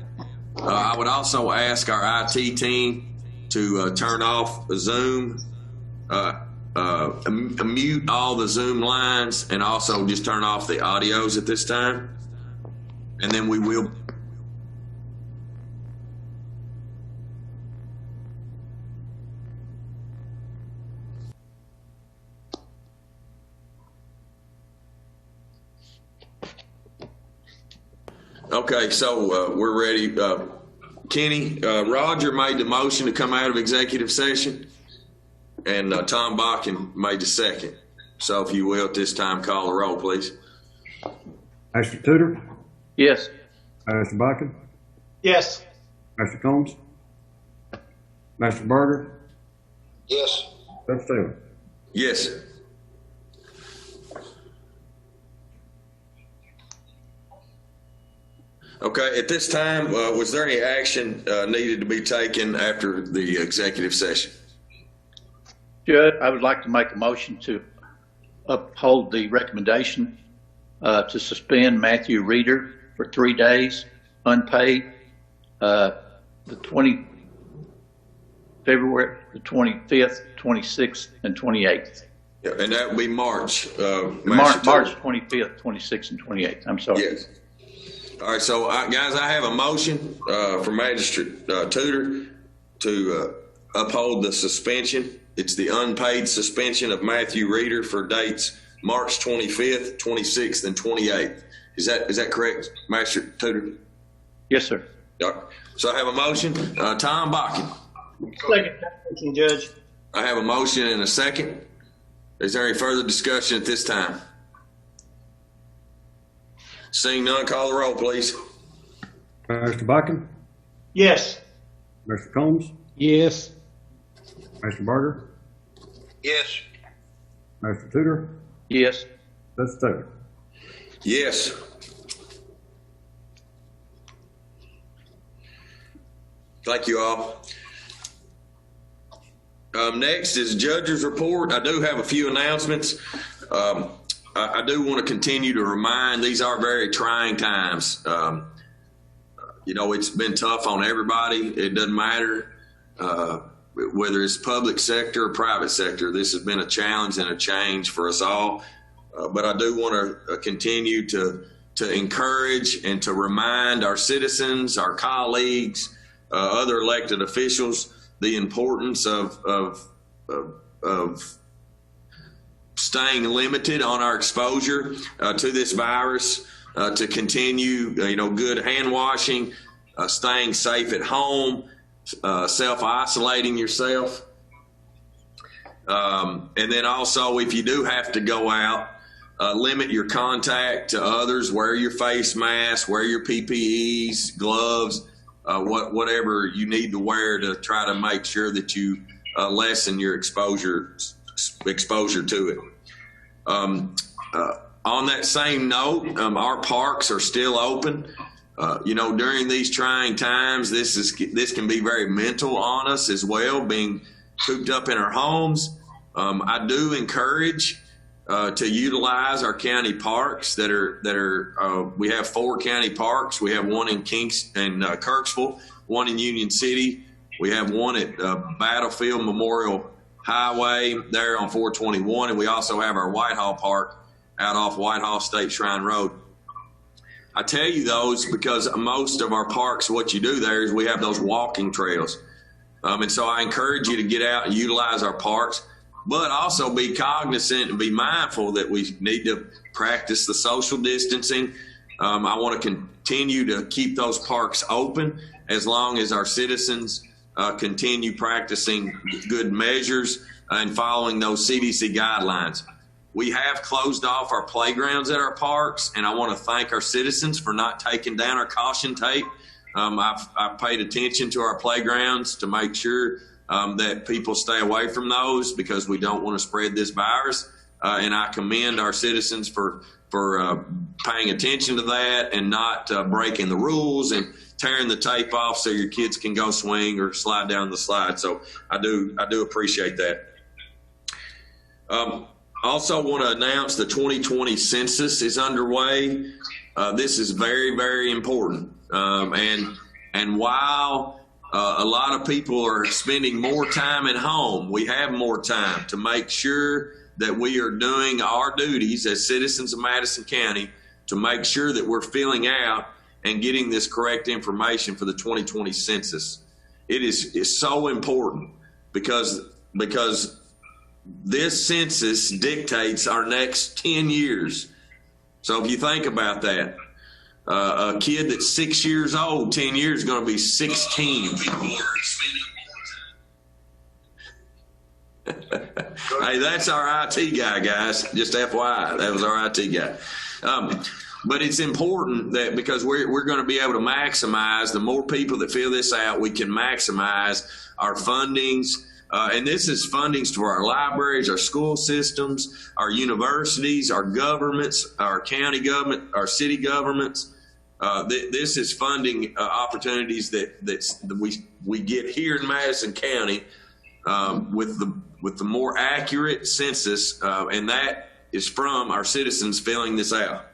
I would also ask our IT team to turn off Zoom, mute all the Zoom lines, and also just turn off the audios at this time. And then we will. Okay, so we're ready. Kenny, Roger made the motion to come out of executive session, and Tom Bakken made the second. So if you will, at this time, call the roll, please. Master Tudor, Yes. Master Biken, Yes. Master Combs, Master Barger, Yes. Judge Taylor. Yes. Okay, at this time, was there any action needed to be taken after the executive session? Judge, I would like to make a motion to uphold the recommendation to suspend Matthew Reeder for 3 days, unpaid, February the 25th, 26th, and 28th. Yeah, and that would be March. March 25th, 26th, and 28th. I'm sorry. Yes. All right, so guys, I have a motion for Magistrate Tudor to uphold the suspension. It's the unpaid suspension of Matthew Reeder for dates March 25th, 26th, and 28th. Is that correct, Magistrate Tudor? Yes, sir. All right. So I have a motion. Tom Bakken. Second motion, Judge. I have a motion and a second. Is there any further discussion at this time? Seeing none, call the roll, please. Mr. Bakken? Yes. Mr. Combs? Yes. Mr. Berger? Yes. Mr. Tudor? Yes. Mr. Taylor? Yes. Thank you all. Next is judge's report. I do have a few announcements. I do want to continue to remind these are very trying times. It's been tough on everybody. It doesn't matter whether it's public sector or private sector. This has been a challenge and a change for us all. But I do want to continue to encourage and to remind our citizens, our colleagues, other elected officials, the importance of staying limited on our exposure to this virus, to continue, good hand washing, staying safe at home, self-isolating yourself. And then also, if you do have to go out, limit your contact to others, wear your face mask, wear your PPEs, gloves, whatever you need to wear to try to make sure that you lessen your exposure to it. On that same note, our parks are still open. During these trying times, this can be very mental on us as well, being cooped up in our homes. I do encourage to utilize our county parks that are we have 4 county parks. We have one in Kirksville, one in Union City. We have one at Battlefield Memorial Highway there on 421, and we also have our Whitehall Park out off Whitehall State Shrine Road. I tell you those because most of our parks, what you do there is we have those walking trails. And so I encourage you to get out and utilize our parks, but also be cognizant and be mindful that we need to practice the social distancing. I want to continue to keep those parks open as long as our citizens continue practicing good measures and following those CDC guidelines. We have closed off our playgrounds at our parks, and I want to thank our citizens for not taking down our caution tape. I've paid attention to our playgrounds to make sure that people stay away from those because we don't want to spread this virus. And I commend our citizens for paying attention to that and not breaking the rules and tearing the tape off so your kids can go swing or slide down the slide. So I do appreciate that. Also want to announce the 2020 census is underway. This is very, very important. And while a lot of people are spending more time at home, we have more time to make sure that we are doing our duties as citizens of Madison County to make sure that we're filling out and getting this correct information for the 2020 census. It is so important because this census dictates our next 10 years. So if you think about that, a kid that's 6 years old, 10 years is going to be 16. Hey, that's our IT guy, guys. Just FYI, that was our IT guy. But it's important that because we're going to be able to maximize, the more people that fill this out, we can maximize our fundings. And this is fundings to our libraries, our school systems, our universities, our governments, our county government, our city governments. This is funding opportunities that we get here in Madison County with the more accurate census, and that is from our citizens filling this out.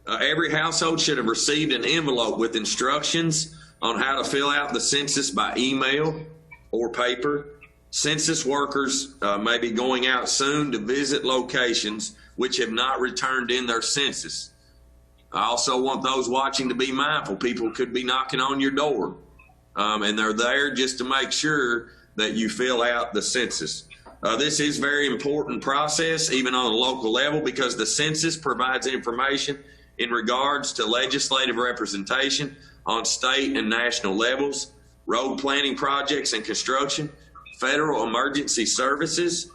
Every household should have received an envelope with instructions on how to fill out the census by email or paper. Census workers may be going out soon to visit locations which have not returned in their census. I also want those watching to be mindful. People could be knocking on your door, and they're there just to make sure that you fill out the census. This is a very important process, even on a local level, because the census provides information in regards to legislative representation on state and national levels, road planning projects and construction, federal emergency services,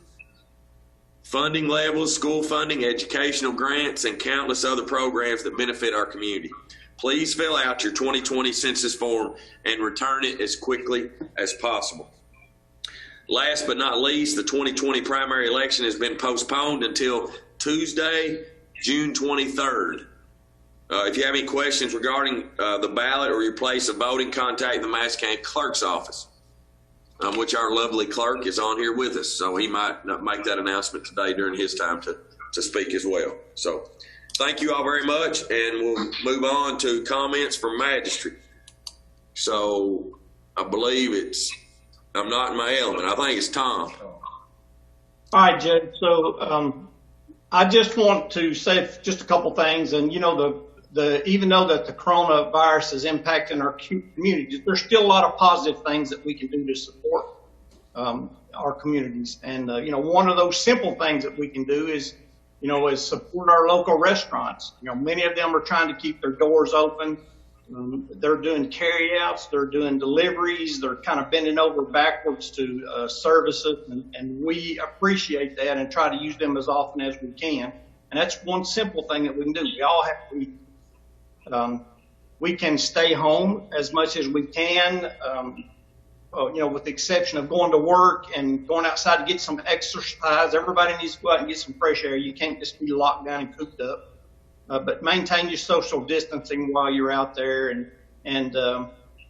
funding levels, school funding, educational grants, and countless other programs that benefit our community. Please fill out your 2020 census form and return it as quickly as possible. Last but not least, the 2020 primary election has been postponed until Tuesday, June 23rd. If you have any questions regarding the ballot or your place of voting, contact the Madison County Clerk's office, which our lovely clerk is on here with us. So he might not make that announcement today during his time to speak as well. So thank you all very much, and we'll move on to comments from magistrate. So I believe I'm not in my element. I think it's Tom. All right, Judge. So I just want to say just a couple things. And, you know, even though that the coronavirus is impacting our communities, there's still a lot of positive things that we can do to support our communities. And, you know, one of those simple things that we can do is support our local restaurants. You know, many of them are trying to keep their doors open. They're doing carryouts, they're doing deliveries, they're kind of bending over backwards to service it, and we appreciate that and try to use them as often as we can. And that's one simple thing that we can do. We all have to we can stay home as much as we can, with the exception of going to work and going outside to get some exercise. Everybody needs to go out and get some fresh air. You can't just be locked down and cooped up. But maintain your social distancing while you're out there, and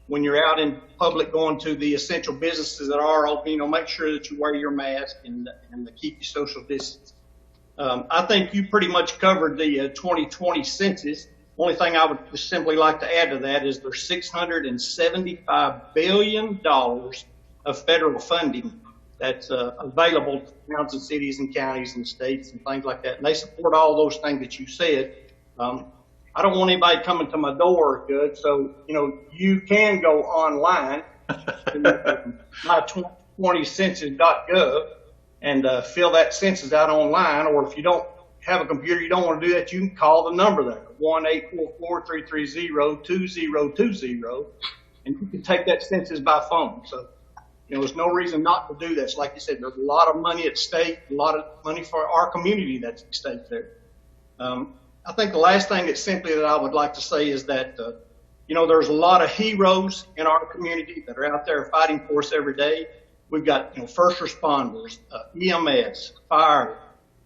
when you're out in public going to the essential businesses that are open, make sure that you wear your mask and keep your social distance. I think you pretty much covered the 2020 census. Only thing I would just simply like to add to that is there's $675 billion of federal funding that's available to towns and cities and counties and states and things like that. And they support all those things that you said. I don't want anybody coming to my door, Judge, so, you can go online to my20census.gov and fill that census out online, or if you don't have a computer, you don't want to do that, you can call the number there, 1-844-330-2020, and you can take that census by phone. So, there's no reason not to do this. Like you said, there's a lot of money at stake, a lot of money for our community that's at stake there. I think the last thing that I would like to say is that, there's a lot of heroes in our community that are out there fighting for us every day. We've got, first responders, EMS, fire,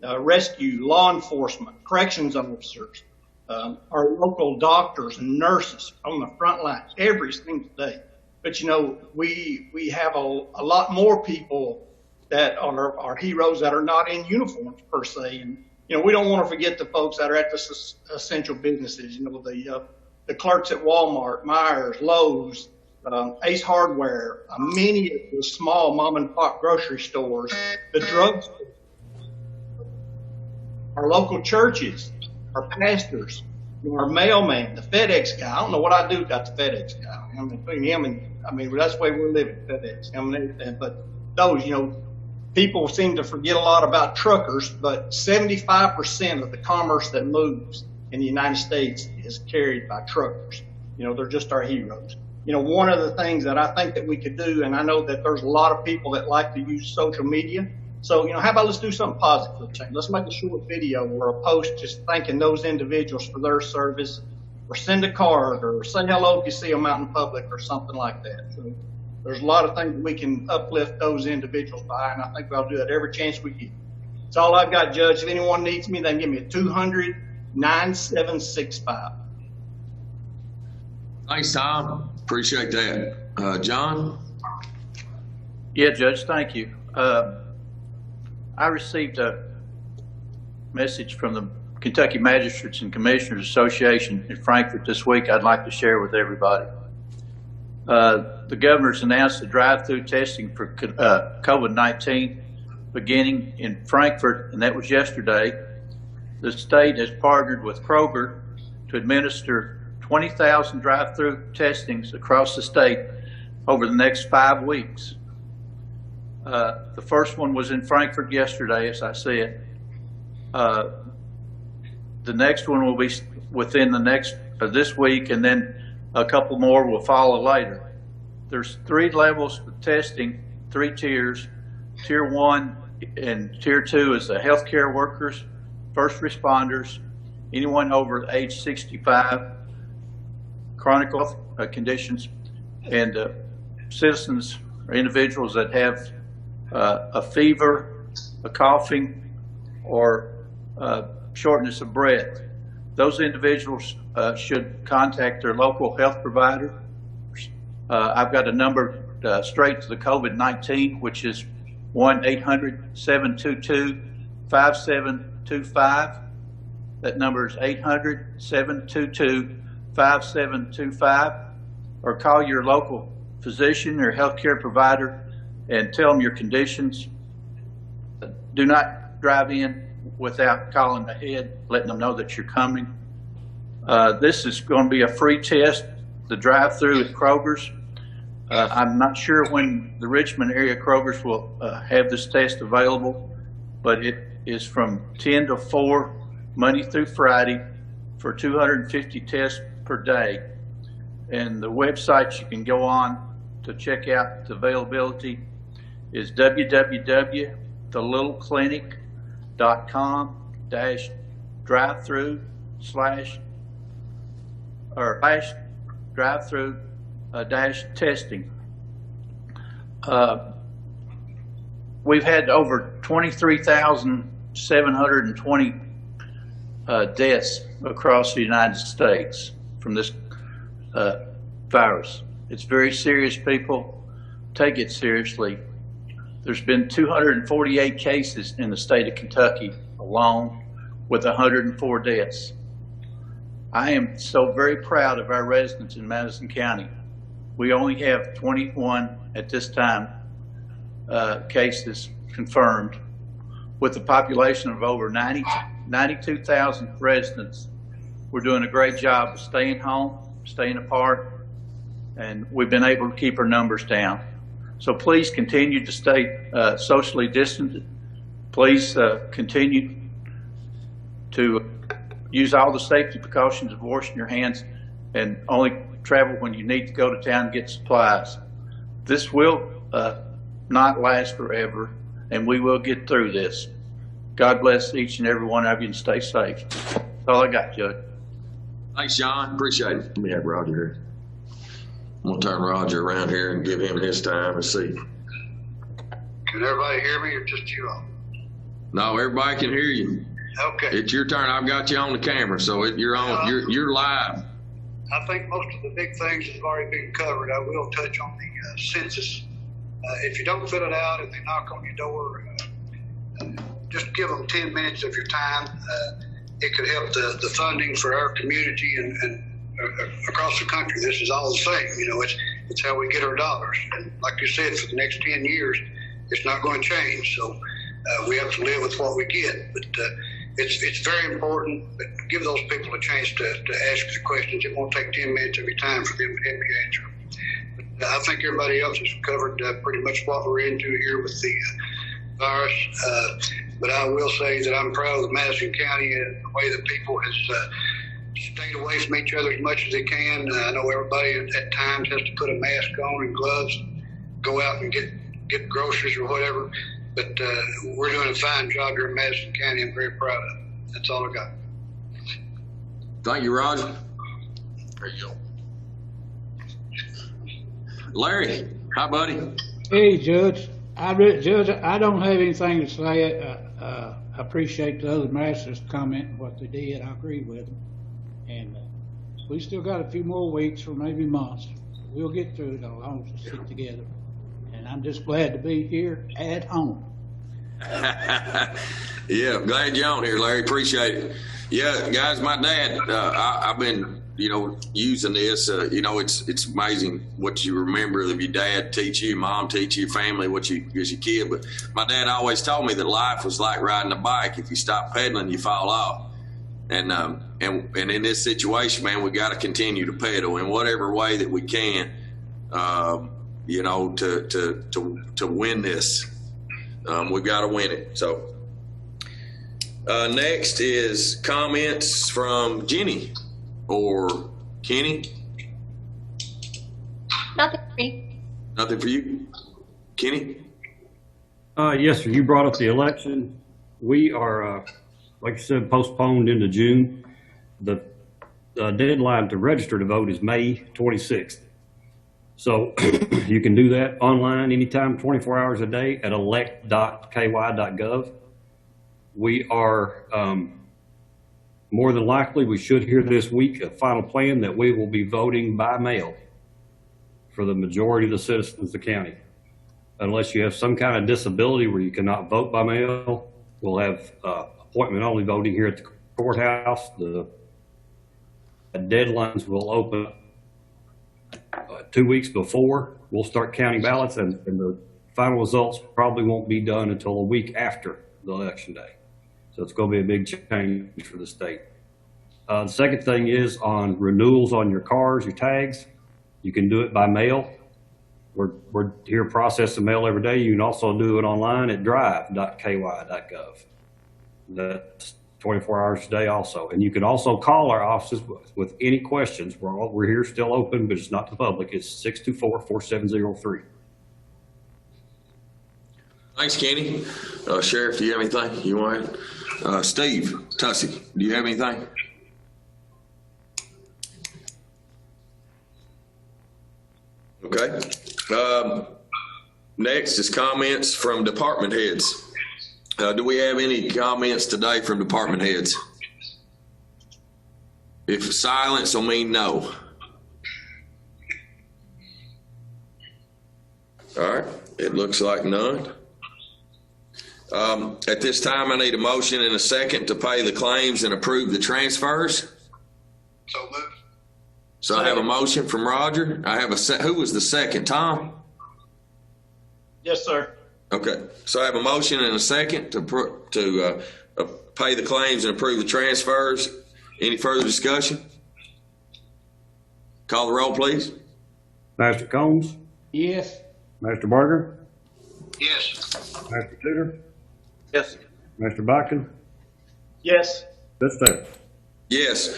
rescue, law enforcement, corrections officers, our local doctors and nurses on the front lines every single day. But, we have a lot more people that are heroes that are not in uniforms per se. And, we don't want to forget the folks that are at the essential businesses, the clerks at Walmart, Myers, Lowe's, Ace Hardware, many of the small mom and pop grocery stores, the drugstores, our local churches, our pastors, our mailman, the FedEx guy. I don't know what I do about the FedEx guy. Between him and, that's the way we're living, FedEx. But those, people seem to forget a lot about truckers, but 75% of the commerce that moves in the United States is carried by truckers. They're just our heroes. One of the things that I think that we could do, and I know that there's a lot of people that like to use social media. So, how about let's do something positive for a change? Let's make a short video or a post just thanking those individuals for their service, or send a card, or say hello if you see them out in public or something like that. So there's a lot of things that we can uplift those individuals by, and I think we'll do that every chance we get. That's all I've got, Judge. If anyone needs me, they can give me a 200-9765. Thanks, Tom. Appreciate that. John? Yeah, Judge, thank you. I received a message from the Kentucky Magistrates and Commissioners Association in Frankfort this week I'd like to share with everybody. The governor's announced the drive-through testing for COVID-19 beginning in Frankfort, and that was yesterday. The state has partnered with Kroger to administer 20,000 drive-through testings across the state over the next 5 weeks. The first one was in Frankfort yesterday, as I said. The next one will be within this week, and then a couple more will follow later. There's 3 levels of testing, 3 tiers. Tier 1 and Tier 2 is the healthcare workers, first responders, anyone over age 65, chronic health conditions, and citizens or individuals that have a fever, a coughing, or shortness of breath. Those individuals should contact their local health provider. I've got a number straight to the COVID-19, which is 1-800-722-5725. That number is 800-722-5725. Or call your local physician or healthcare provider and tell them your conditions. Do not drive in without calling ahead, letting them know that you're coming. This is going to be a free test, the drive-through at Kroger's. I'm not sure when the Richmond area Kroger's will have this test available, but it is from 10 to 4, Monday through Friday, for 250 tests per day. And the website you can go on to check out the availability is www.thelittleclinic.com/drive-through/testing. We've had over 23,720 deaths across the United States from this virus. It's very serious, people. Take it seriously. There's been 248 cases in the state of Kentucky alone, with 104 deaths. I am so very proud of our residents in Madison County. We only have 21 at this time cases confirmed, with a population of over 92,000 residents. We're doing a great job of staying home, staying apart, and we've been able to keep our numbers down. So please continue to stay socially distant. Please continue to use all the safety precautions of washing your hands, and only travel when you need to go to town and get supplies. This will not last forever, and we will get through this. God bless each and every one of you, and stay safe. That's all I got, Judge. Thanks, John. Appreciate it. Let me have Roger here. I'm going to turn Roger around here and give him his time and see. Can everybody hear me, or just you all? No, everybody can hear you. Okay. It's your turn. I've got you on the camera, so you're on. You're live. I think most of the big things have already been covered. I will touch on the census. If you don't fill it out, if they knock on your door, just give them 10 minutes of your time. It could help the funding for our community and across the country. This is all the same. You know, it's how we get our dollars. And like you said, for the next 10 years, it's not going to change. So we have to live with what we get. But it's very important that give those people a chance to ask the questions. It won't take 10 minutes of your time for them to help you answer. But I think everybody else has covered pretty much what we're into here with the virus. But I will say that I'm proud of Madison County and the way that people has stayed away from each other as much as they can. I know everybody at times has to put a mask on and gloves, go out and get groceries or whatever. But we're doing a fine job here in Madison County. I'm very proud of it. That's all I got. Thank you, Roger. There you go. Larry, hi, buddy. Hey, Judge. Judge, I don't have anything to say. I appreciate the other masters comment what they did. I agree with them. And We still got a few more weeks or maybe months. We'll get through it all. I'll just sit together. And I'm just glad to be here at home. Yeah, glad you're on here, Larry. Appreciate it. Yeah, guys, my dad, I've been, using this. It's amazing what you remember of your dad teach you, mom teach you, family, what you as your kid. But my dad always told me that life was like riding a bike. If you stop pedaling, you fall off. And in this situation, man, we got to continue to pedal in whatever way that we can, to win this. We've got to win it. So next is comments from Jenny or Kenny. Nothing for me. Nothing for you, Kenny? Yes, sir. You brought up the election. We are, like you said, postponed into June. The deadline to register to vote is May 26th. So you can do that online anytime, 24 hours a day at elect.ky.gov. We are, more than likely, we should hear this week a final plan that we will be voting by mail for the majority of the citizens of the county. Unless you have some kind of disability where you cannot vote by mail, we'll have appointment-only voting here at the courthouse. The deadlines will open 2 weeks before. We'll start counting ballots, and the final results probably won't be done until a week after the election day. So it's going to be a big change for the state. The second thing is on renewals on your cars, your tags. You can do it by mail. We're here processing mail every day. You can also do it online at drive.ky.gov. That's 24 hours a day also. And you can also call our offices with any questions. We're here still open, but it's not to the public. It's 624-4703. Thanks, Kenny. Sheriff, do you have anything you want? Steve Tussey, do you have anything? Okay. Next is comments from department heads. Do we have any comments today from department heads? If silence will mean no. All right. It looks like none. At this time, I need a motion and a second to pay the claims and approve the transfers. So moved. So I have a motion from Roger. I have who was the second? Tom? Yes, sir. Okay. So I have a motion and a second to pay the claims and approve the transfers. Any further discussion? Call the roll, please. Master Combs? Yes. Master Barger? Yes. Master Tudor? Yes. Master Botkin? Yes. That's Taylor. Yes.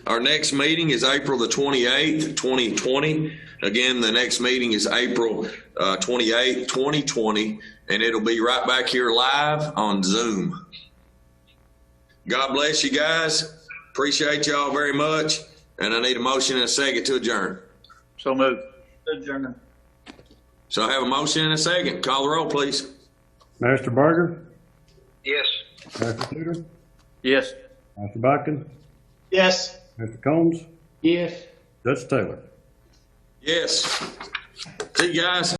Our next meeting is April the 28th, 2020. Again, the next meeting is April 28th, 2020, and it'll be right back here live on Zoom. God bless you guys. Appreciate y'all very much. And I need a motion and a second to adjourn. So moved. Adjourn. So I have a motion and a second. Call the roll, please. Master Barger? Yes. Master Tudor? Yes. Master Botkin? Yes. Master Combs? Yes. That's Taylor. Yes. See you guys.